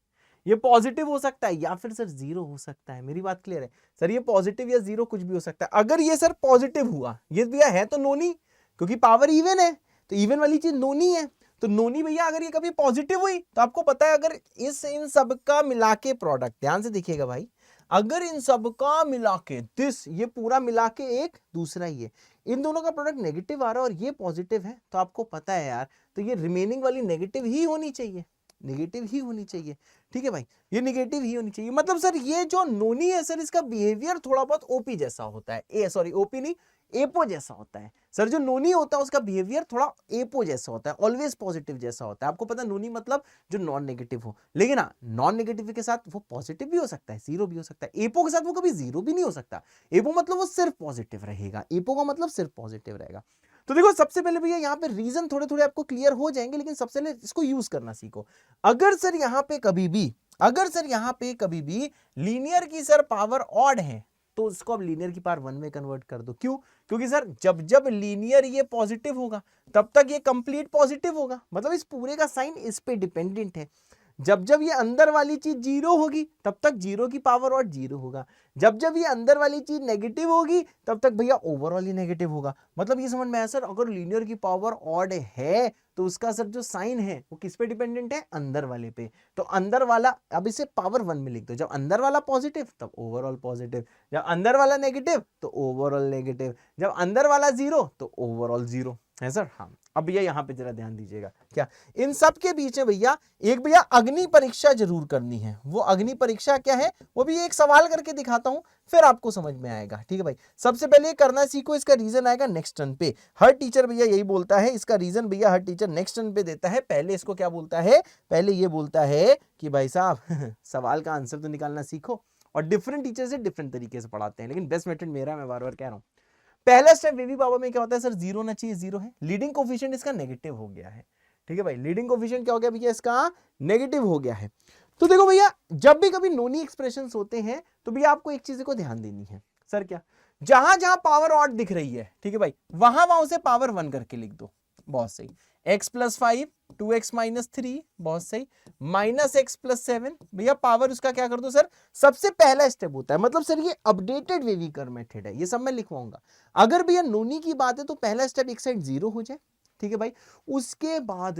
ये पॉजिटिव हो सकता है, या फिर सर जीरो हो सकता है। मेरी बात क्लियर है सर, ये पॉजिटिव या जीरो कुछ भी हो सकता है। अगर ये सर पॉजिटिव हुआ, ये भैया है तो नोनी, क्योंकि पावर इवन है तो इवन वाली चीज नोनी है, तो नोनी भैया अगर ये कभी पॉजिटिव हुई तो आपको पता है अगर इन सब का मिला के प्रोडक्ट, ध्यान से देखिएगा भाई, अगर इन सब का मिला के दिस, ये पूरा मिला के एक दूसरा ही है, इन दोनों का प्रोडक्ट नेगेटिव आ रहा है और ये पॉजिटिव है, तो आपको पता है यार, तो ये रिमेनिंग वाली नेगेटिव ही होनी चाहिए। नेगेटिव ही होनी चाहिए। ठीक है भाई, ये नेगेटिव ही होनी चाहिए। मतलब सर ये जो नोनी है सर, इसका बिहेवियर थोड़ा बहुत ओपी जैसा होता है, सॉरी ओपी नहीं, एपो जैसा होता है। सर जो नोनी होता है उसका बिहेवियर थोड़ा एपो जैसा होता है, ऑलवेज पॉजिटिव जैसा होता है। आपको पता है नोनी मतलब जो नॉन नेगेटिव हो, लेकिन हाँ नॉन नेगेटिव के साथ वो पॉजिटिव भी हो सकता है, जीरो भी हो सकता है। एपो के साथ वो कभी जीरो भी नहीं हो सकता। एपो मतलब वो सिर्फ पॉजिटिव रहेगा, एपो का मतलब सिर्फ पॉजिटिव रहेगा। तो देखो सबसे पहले भैया यहाँ पे रीजन थोड़े थोड़े आपको क्लियर हो जाएंगे, लेकिन सबसे पहले इसको यूज करना सीखो। अगर सर यहाँ पे कभी भी लीनियर की सर पावर ऑड है तो इसको अब लीनियर की पावर 1 में कन्वर्ट कर दो। क्यों? क्योंकि सर जब जब लीनियर ये पॉजिटिव होगा तब तक ये कंप्लीट पॉजिटिव होगा, मतलब इस पूरे का साइन इस पे डिपेंडेंट है। जब जब ये अंदर वाली चीज जीरो होगी तब तक जीरो की पावर और जीरो होगा, जब जब ये अंदर वाली चीज नेगेटिव होगी तब तक भैया ओवरऑल ही नेगेटिव होगा। मतलब ये समझ में आया सर, अगर लीनियर की पावर ऑड है तो उसका सर जो साइन है वो किस पे डिपेंडेंट है? अंदर वाले पे। तो अंदर वाला, अब इसे पावर 1 में लिख दो, जब अंदर वाला पॉजिटिव तब ओवरऑल पॉजिटिव, जब अंदर वाला नेगेटिव तो ओवरऑल नेगेटिव, जब अंदर वाला जीरो तो ओवरऑल जीरो है सर। हाँ अब भैया यहाँ पे जरा ध्यान दीजिएगा, क्या इन सब के बीच में भैया एक भैया अग्नि परीक्षा जरूर करनी है। वो अग्नि परीक्षा क्या है वो भी एक सवाल करके दिखाता हूं, फिर आपको समझ में आएगा। ठीक है भाई, सबसे पहले करना सीखो, इसका रीजन आएगा नेक्स्ट टर्न पे। हर टीचर भैया यही बोलता है, इसका रीजन भैया हर टीचर नेक्स्ट टर्न पे देता है। पहले इसको क्या बोलता है? पहले ये बोलता है कि भाई साहब सवाल का आंसर तो निकालना सीखो। और डिफरेंट टीचर से डिफरेंट तरीके से पढ़ाते हैं, लेकिन बेस्ट मेथड मेरा, मैं बार बार कह रहा हूं। पहला स्टेप बेबी बाबा में क्या होता है सर? जीरो ना चाहिए, जीरो है। लीडिंग कोफिशिएंट इसका नेगेटिव हो गया है। ठीक है भाई, लीडिंग कोफिशिएंट क्या हो गया भैया? इसका नेगेटिव हो गया है। तो देखो भैया जब भी कभी नोनी एक्सप्रेशंस होते हैं तो भैया आपको एक चीज को ध्यान देनी है। सर क्या? जहां जहां पावर ऑड दिख रही है, ठीक है भाई, वहां वहां उसे पावर 1 करके लिख दो। बहुत सही। x+5 2x - 3, बहुत सही। -x+7 भैया पावर उसका क्या कर दो सर? सबसे पहला स्टेप होता है, मतलब सर ये अपडेटेड वेवी कर्व मेथड है, ये सब मैं लिखवाऊंगा। अगर भैया नोनी की बात है तो पहला स्टेप एक साइड जीरो हो जाए, ठीक है भाई। उसके बाद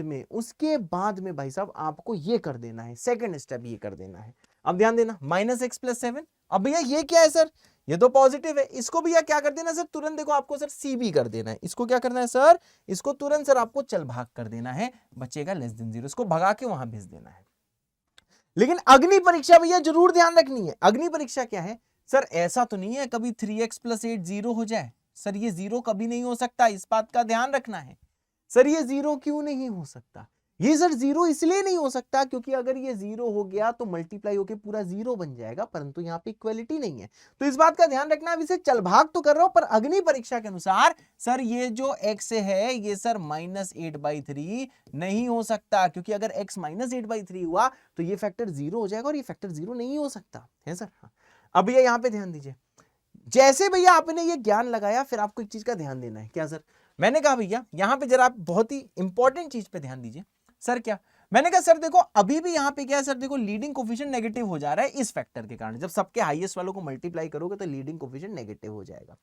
में भाई साहब आपको ये कर देना है, सेकंड स्टेप ये कर देना है। अब ध्यान देना, -x+7। अब भैया ये क्या है सर? ये तो पॉजिटिव है, इसको भैया क्या कर देना सर? तुरंत देखो आपको सर CB कर देना है। इसको क्या करना है सर? इसको तुरंत सर आपको चल भाग कर देना है, बचेगा <0, इसको भगा के वहां भेज देना है। लेकिन अग्नि परीक्षा भैया जरूर ध्यान रखनी है। अग्नि परीक्षा क्या है सर? ऐसा तो नहीं है कभी 3x+8 जीरो हो जाए, सर ये जीरो कभी नहीं हो सकता, इस बात का ध्यान रखना है। सर ये जीरो क्यों नहीं हो सकता? ये सर जीरो इसलिए नहीं हो सकता क्योंकि अगर ये जीरो हो गया तो मल्टीप्लाई होके पूरा जीरो बन जाएगा, परंतु यहाँ पे इक्वलिटी नहीं है, तो इस बात का ध्यान रखना। अब इसे चल भाग तो कर रहा हूं, पर अग्नि परीक्षा के अनुसार सर ये जो x है ये सर -8/3 नहीं हो सकता, क्योंकि अगर x -8/3 हुआ तो ये फैक्टर जीरो हो जाएगा और ये फैक्टर जीरो नहीं हो सकता है सर। हाँ अब ये यहाँ पे ध्यान दीजिए, जैसे भैया आपने ये ज्ञान लगाया फिर आपको एक चीज का ध्यान देना है। क्या सर? मैंने कहा भैया यहां पे जरा आप बहुत ही इंपॉर्टेंट चीज पे ध्यान दीजिए। सर क्या? मैंने कहा सर देखो अभी भी यहां पे क्या है सर? देखो लीडिंग कोफिशिएंट नेगेटिव हो जा रहा है इस फैक्टर के कारण। जब सबके हाईएस्ट वालों को मल्टीप्लाई करोगे तो लीडिंग कोफिशिएंट नेगेटिव हो जाएगा।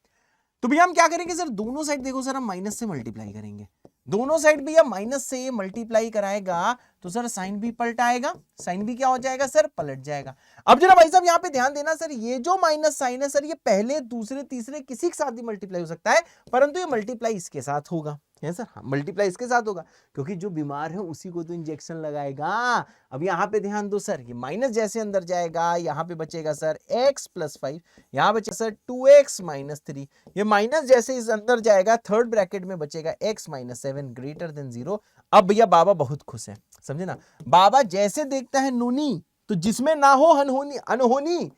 तो भैया हम क्या करेंगे सर? दोनों साइड देखो सर हम माइनस से मल्टीप्लाई करेंगे। दोनों साइड भैया माइनस से ये मल्टीप्लाई कराएगा तो सर साइन भी पलटाएगा, साइन भी क्या हो जाएगा सर? पलट जाएगा। अब जरा भाई साहब यहाँ पे ध्यान देना, सर ये जो माइनस साइन है सर ये पहले दूसरे तीसरे किसी के साथ भी मल्टीप्लाई हो सकता है, परंतु ये मल्टीप्लाई इसके साथ होगा, है सर। हाँ मल्टीप्लाई इसके साथ होगा क्योंकि जो बीमार है उसी को तो इंजेक्शन लगाएगा। अब यहाँ पे ध्यान दो सर, ये माइनस जैसे अंदर जाएगा यहाँ पे बचेगा सर x+5, यहाँ बचेगा सर 2x - 3, ये माइनस जैसे इस अंदर जाएगा थर्ड ब्रैकेट में बचेगा x - 7 > 0। अब भैया बाबा बहुत खुश है, समझे ना। बाबा जैसे देखता है नोनी तो जिसमें ना हो अनहोनी,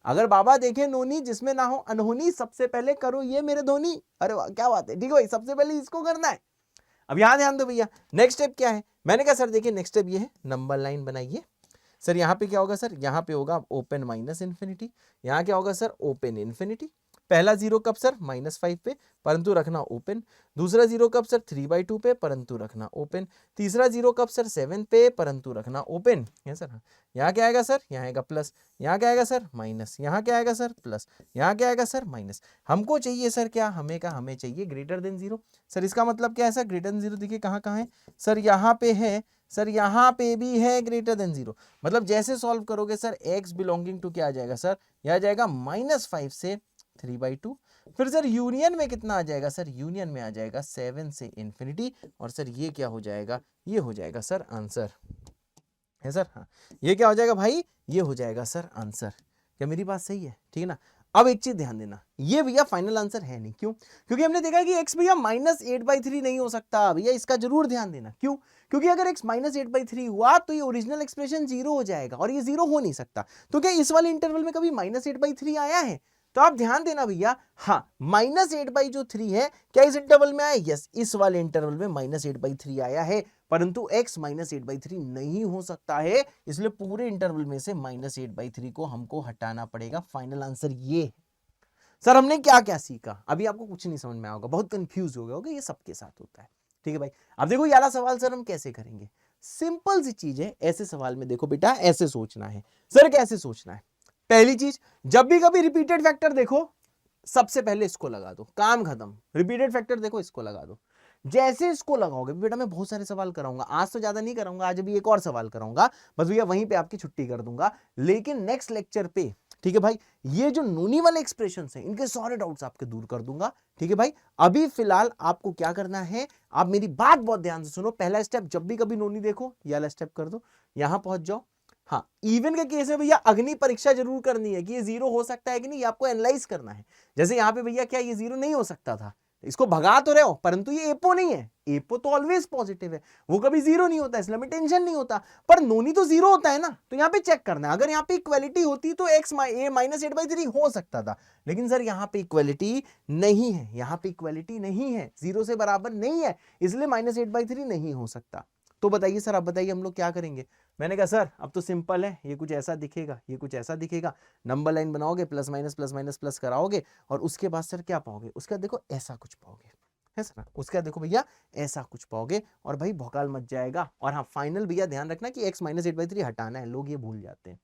अगर बाबा देखे नोनी जिसमें ना हो अनहोनी, सबसे पहले करो ये मेरे धोनी। अरे वाह क्या बात है, ठीक है भाई, सबसे पहले इसको करना है। अब यहां ध्यान दो भैया, नेक्स्ट स्टेप क्या है? मैंने कहा सर देखिए नेक्स्ट स्टेप ये है, नंबर लाइन बनाइए। सर यहाँ पे क्या होगा सर? यहाँ पे होगा ओपन -∞, यहाँ क्या होगा सर? ओपन ∞। पहला जीरो कब सर? -5 पे, परंतु रखना ओपन। दूसरा जीरो कब सर? 3/2 पे, परंतु रखना ओपन। तीसरा जीरो कब सर? 7 पे, परंतु रखना ओपन, है सर। यहाँ क्या आएगा सर? यहाँ आएगा प्लस, यहाँ क्या आएगा सर? माइनस, यहाँ क्या आएगा सर? प्लस, यहाँ क्या आएगा सर? माइनस। हमको चाहिए सर क्या? हमें चाहिए >0। सर इसका मतलब क्या है सर? >0 देखिए कहाँ कहाँ है सर? यहाँ पे है सर, यहाँ पे भी है >0। मतलब जैसे सॉल्व करोगे सर x बिलोंगिंग टू क्या आ जाएगा सर? यह आ जाएगा -5 से 3/2। फिर सर यूनियन में कितना आ जाएगा सर? यूनियन में आ जाएगा 7 से ∞। और सर ये क्या हो जाएगा? ये हो जाएगा सर आंसर। है सर। हाँ, ये क्या हो जाएगा भाई, ये हो जाएगा सर आंसर। क्या मेरी बात सही है? ठीक है ना। अब एक चीज ध्यान देना, ये भैया फाइनल आंसर है नहीं। क्यों? क्योंकि हमने देखा कि x भैया -8/3 नहीं हो सकता भैया, इसका जरूर ध्यान देना। क्यों? क्योंकि अगर x -8/3 हुआ तो ये ओरिजिनल एक्सप्रेशन 0 हो जाएगा, और ये 0 हो नहीं सकता। तो क्या इस वाले इंटरवल में कभी -8/3 आया है? तो आप ध्यान देना भैया, हाँ -8/3 है, क्या इस इंटरवल में आया? यस, इस वाले इंटरवल में -8/3 आया है, परंतु x -8/3 नहीं हो सकता है, इसलिए पूरे इंटरवल में से -8/3 को हमको हटाना पड़ेगा। फाइनल आंसर ये है। सर हमने क्या क्या सीखा? अभी आपको कुछ नहीं समझ में आया होगा, बहुत कंफ्यूज हो गए होगे, ये सबके साथ होता है। ठीक है भाई। अब देखो ये वाला सवाल सर हम कैसे करेंगे, सिंपल सी चीज है। ऐसे सवाल में देखो बेटा, ऐसे सोचना है। सर कैसे सोचना है? पहली चीज, जब भी कभी रिपीटेड फैक्टर देखो, सबसे पहले इसको लगा दो, काम खत्म। रिपीटेड फैक्टर देखो, इसको लगा दो। जैसे इसको लगाओगे बेटा, मैं बहुत सारे सवाल कराऊंगा, आज तो ज्यादा नहीं कराऊंगा, आज अभी एक और सवाल कराऊंगा, बस भैया वहीं पे आपकी छुट्टी कर दूंगा। लेकिन नेक्स्ट लेक्चर पे, ठीक है भाई, ये जो नोनी वाले एक्सप्रेशंस हैं, इनके सारे डाउट्स आपके दूर कर दूंगा। ठीक है भाई। अभी फिलहाल आपको क्या करना है, आप मेरी बात बहुत ध्यान से सुनो। पहला स्टेप, जब भी कभी नोनी देखो, ये वाला स्टेप कर दो, यहां पहुंच जाओ। हाँ, इवन के केस में भैया अग्नि परीक्षा जरूर करनी है कि ये 0 हो सकता है कि नहीं, ये आपको एनालाइज करना है। जैसे यहां पे भैया, क्या ये 0 नहीं हो सकता था? इसको भगा तो रहे हो, परंतु ये एपो नहीं है। एपो तो ऑलवेज पॉजिटिव है, वो कभी 0 नहीं होता, इसलिए हमें टेंशन नहीं होता। पर नोनी तो 0 होता है ना, तो यहाँ पे चेक करना है। अगर यहाँ पे इक्वालिटी होती तो x -8/3 हो सकता था, लेकिन सर यहाँ पे इक्वालिटी नहीं है, यहाँ पे इक्वालिटी नहीं है, 0 से बराबर नहीं है, इसलिए -8/3 नहीं हो सकता। तो बताइए सर, आप बताइए हम लोग क्या करेंगे? मैंने कहा सर अब तो सिंपल है, ये कुछ ऐसा दिखेगा, ये कुछ ऐसा दिखेगा, नंबर लाइन बनाओगे, plus minus plus minus plus कराओगे, और उसके बाद सर क्या पाओगे? उसके बाद देखो ऐसा कुछ पाओगे, है सर। उसके बाद देखो भैया ऐसा कुछ पाओगे, और भाई भौकाल मच जाएगा। और हाँ, फाइनल भैया ध्यान रखना कि x -8/3 हटाना है, लोग ये भूल जाते हैं।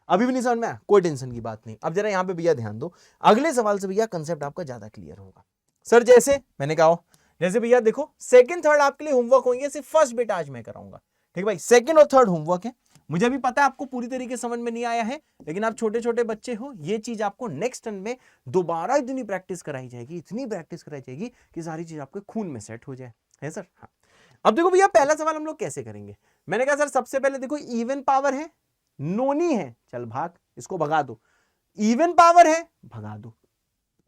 अभी भी नहीं समझ में आया? कोई टेंशन की बात नहीं। अब जरा यहाँ पे भैया ध्यान दो, अगले सवाल से भैया कंसेप्ट आपका ज्यादा क्लियर होगा। सर जैसे मैंने कहा, जैसे भैया देखो, सेकंड थर्ड आपके लिए होमवर्क होंगे, सिर्फ फर्स्ट बेटा आज मैं कराऊंगा। ठीक है भाई, सेकंड और थर्ड होमवर्क है। मुझे भी पता है आपको पूरी तरीके समझ में नहीं आया है, लेकिन आप छोटे छोटे बच्चे हो, ये चीज आपको नेक्स्ट टर्न में दोबारा इतनी प्रैक्टिस कराई जाएगी, इतनी प्रैक्टिस कराई जाएगी कि सारी चीज आपके खून में सेट हो जाए, है सर। हाँ, अब देखो भैया पहला सवाल हम लोग कैसे करेंगे। मैंने कहा सर सबसे पहले देखो, इवन पावर है, नोनी है, चल भाग, इसको भगा दो। इवन पावर है, भगा दो।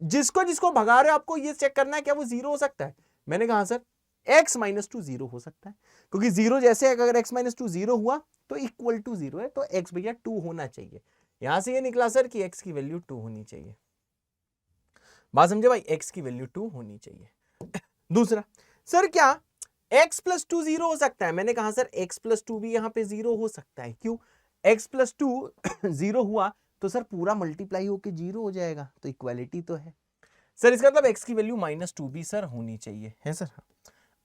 जिसको जिसको भगा रहे हो आपको ये चेक करना है क्या वो 0 हो सकता है। मैंने कहा सर x -2 0 हो सकता है, क्योंकि 0 जैसे अगर x -2 0 हुआ तो इक्वल टू 0 है, तो x भैया 2 होना चाहिए। यहां से ये निकला सर कि x की वैल्यू 2 होनी चाहिए। बात समझे भाई, x की वैल्यू 2 होनी चाहिए। दूसरा, सर क्या x + 2 0 हो सकता है? मैंने कहा सर x + 2 भी यहां पे 0 हो सकता है। क्यों? x + 2 0 हुआ तो सर पूरा मल्टीप्लाई होके 0 हो जाएगा, तो इक्वालिटी तो है सर। इसका मतलब x की वैल्यू -2 भी सर होनी चाहिए, है सर।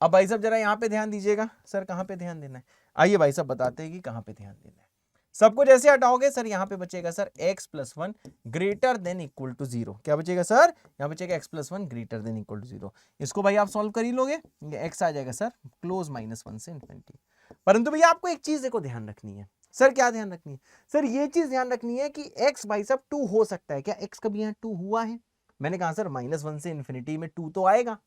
अब भाई साहब जरा यहाँ पे ध्यान दीजिएगा। सर कहाँ पे ध्यान देना है? आइए भाई साहब बताते हैं कि कहाँ पे ध्यान देना है। सबको जैसे हटाओगे सर, यहाँ पे बचेगा सर x + 1 > 0। क्या बचेगा सर? यहाँ बचेगा x + 1 > 0। इसको भाई आप सॉल्व कर ही लोगे, x आ जाएगा सर क्लोज -1 से इन्फिनिटी। परंतु भैया आपको एक चीज देखो ध्यान रखनी है। सर क्या ध्यान रखनी है? सर ये चीज ध्यान रखनी है कि x भाई साहब 2 हो सकता है क्या? x कभी यहाँ 2 हुआ है? मैंने कहा सर -1 से इन्फिनिटी में 2 तो आएगा,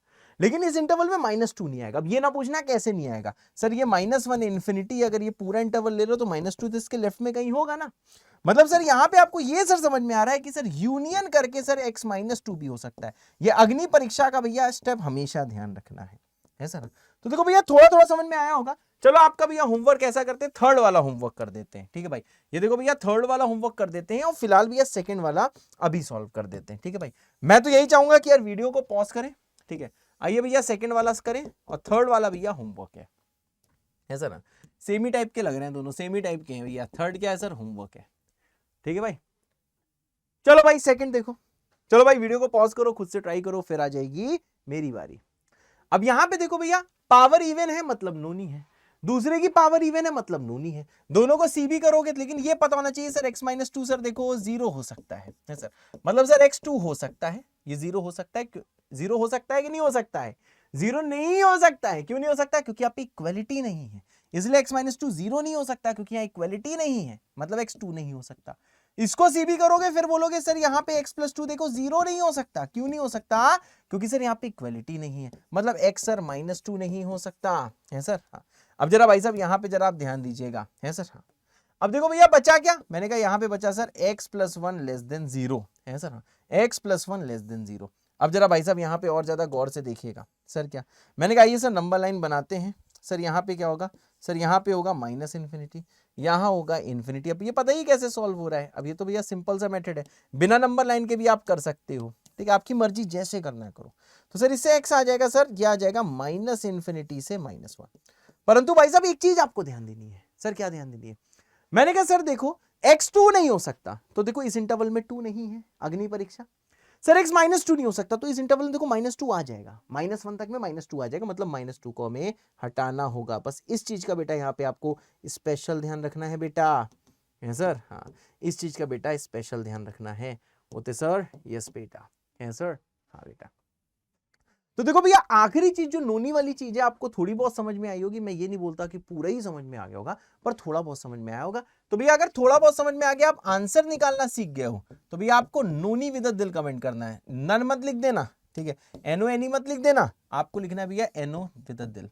लेकिन इस इंटरवल में -2 नहीं आएगा। अब ये ना पूछना कैसे नहीं आएगा। सर ये -1 इन्फिनिटी, अगर ये पूरा इंटरवल ले लो तो -2 तो इसके लेफ्ट में कहीं होगा ना। मतलब सर यहाँ पे आपको ये सर समझ में आ रहा है कि सर यूनियन करके सर x -2 भी हो सकता है। ये अग्नि परीक्षा का भैया स्टेप हमेशा ध्यान रखना है सर। तो देखो भैया थोड़ा थोड़ा समझ में आया होगा। चलो आपका भैया होमवर्क ऐसा करते हैं, थर्ड वाला होमवर्क कर देते हैं। ठीक है भाई, ये देखो भैया थर्ड वाला होमवर्क कर देते हैं, और फिलहाल भैया सेकंड वाला अभी सॉल्व कर देते हैं। ठीक है भाई, मैं तो यही चाहूंगा कि यार वीडियो को पॉज करें। ठीक है, आइए भैया सेकंड वाला करें, और थर्ड वाला भैया होमवर्क है सर। सेमी टाइप के लग रहे हैं, दोनों सेमी टाइप के हैं भैया। थर्ड क्या है सर? होमवर्क है। ठीक है भाई, चलो भाई सेकंड देखो। चलो भाई वीडियो को पॉज करो, खुद से ट्राई करो, फिर आ जाएगी मेरी बारी। अब यहां पे देखो भैया, पावर इवन है मतलब नोनी है, दूसरे की पावर इवन है मतलब नोनी है। दोनों को सी भी करोगे, लेकिन ये पता होना चाहिए सर x -2 सर देखो 0 हो सकता है सर। मतलब सर x 2 हो सकता है, ये 0 हो सकता है। 0 हो सकता है कि नहीं हो सकता है? 0 नहीं हो सकता है। क्यों नहीं हो सकता? क्योंकि यहाँ पे इक्वालिटी नहीं है, इसलिए x -2 0 नहीं हो सकता, क्योंकि यहाँ इक्वालिटी नहीं है, मतलब x 2 नहीं हो सकता। इसको सी भी करोगे, फिर बोलोगे सर यहाँ पे x + 2 देखो 0 नहीं हो सकता। क्यों नहीं हो सकता? क्योंकि सर यहाँ पे इक्वालिटी नहीं है, मतलब x सर -2 नहीं हो सकता, है सर। हाँ, अब जरा भाई साहब यहाँ पे जरा आप ध्यान दीजिएगा, है सर। हाँ, अब देखो भैया बचा क्या, मैंने कहा यहाँ पे बचा सर x+1 लेस देन 0 है सर, x+1 लेस देन 0। अब जरा भाई साहब यहाँ पे और ज्यादा गौर से देखिएगा सर, क्या मैंने कहा आइए सर नंबर लाइन बनाते हैं सर। यहाँ पे क्या होगा सर, यहाँ पे होगा -∞, यहाँ होगा इन्फिनिटी। अब ये पता ही कैसे सॉल्व हो रहा है, अब ये तो भैया सिंपल सा मेथड है, बिना नंबर लाइन के भी आप कर सकते हो, ठीक है, आपकी मर्जी जैसे करना है करो। तो सर इससे x आ जाएगा सर, ये आ जाएगा -∞ से -1। परंतु भाई साहब एक चीज आपको ध्यान देनी है सर, क्या ध्यान देनी है, मैंने कहा सर देखो x2 नहीं हो सकता, तो देखो इस इंटरवल में 2 नहीं है, अग्नि परीक्षा। सर x -2 नहीं हो सकता, तो इस इंटरवल में देखो -2 आ जाएगा, -1 तक में -2 आ जाएगा, मतलब -2 को हमें हटाना होगा। बस इस चीज का बेटा यहाँ पे आपको स्पेशल ध्यान रखना है बेटा, है सर, हाँ इस चीज का बेटा स्पेशल ध्यान रखना है। होते सर यस बेटा, है सर, हाँ बेटा। तो देखो भैया आखिरी चीज जो नोनी वाली चीज है, आपको थोड़ी बहुत समझ में आई होगी, मैं ये नहीं बोलता कि पूरा ही समझ में आ गया होगा, पर थोड़ा बहुत समझ में आया होगा। तो भैया अगर थोड़ा बहुत समझ में आ गया, आप आंसर निकालना सीख गए हो, तो भैया आपको नोनी विद दिल कमेंट करना है, नन मत लिख देना, ठीक है, एनो एनी मत लिख देना, आपको लिखना है भैया एनो विद दिल।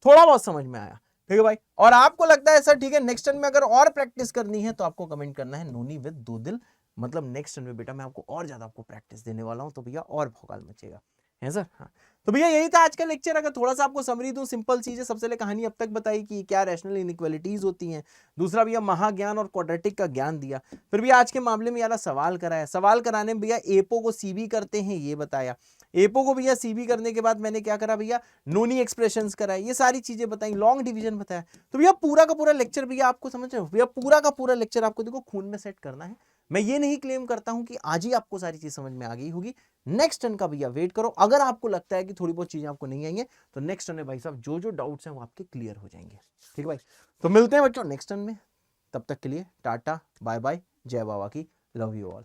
थोड़ा बहुत समझ में आया, ठीक है भाई। और आपको लगता है सर ठीक है नेक्स्ट टर्न में अगर और प्रैक्टिस करनी है, तो आपको कमेंट करना है नोनी विद 2 दिल, मतलब नेक्स्ट टर्न में बेटा मैं आपको और ज्यादा आपको प्रैक्टिस देने वाला हूं, तो भैया और भौकाल मचेगा, है सर, हाँ। तो भैया यही था आज का लेक्चर। अगर थोड़ा सा आपको समरी दूं, सिंपल चीज है, सबसे पहले कहानी अब तक बताई कि क्या रैशनल इनइक्वालिटीज होती हैं, दूसरा भैया महाज्ञान और क्वाड्रेटिक का ज्ञान दिया, फिर भैया आज के मामले में यार सवाल कराया, सवाल कराने में भैया एपो को सीबी करते हैं ये बताया, एपो को भैया सीबी करने के बाद मैंने क्या करा भैया, नोनी एक्सप्रेशंस कराए, ये सारी चीजें बताई, लॉन्ग डिवीजन बताया। तो भैया पूरा का पूरा लेक्चर भैया आपको समझ रहे हो, भैया पूरा का पूरा लेक्चर आपको देखो खून में सेट करना है। मैं ये नहीं क्लेम करता हूं कि आज ही आपको सारी चीज समझ में आ गई होगी, नेक्स्ट टर्न का भैया वेट करो। अगर आपको लगता है कि थोड़ी बहुत चीजें आपको नहीं आएंगे, तो नेक्स्ट टर्न में भाई साहब जो जो डाउट्स हैं वो आपके क्लियर हो जाएंगे, ठीक है भाई। तो मिलते हैं बच्चों नेक्स्ट टर्न में, तब तक के लिए टाटा बाय बाय, जय बाबा की, लव यू ऑल।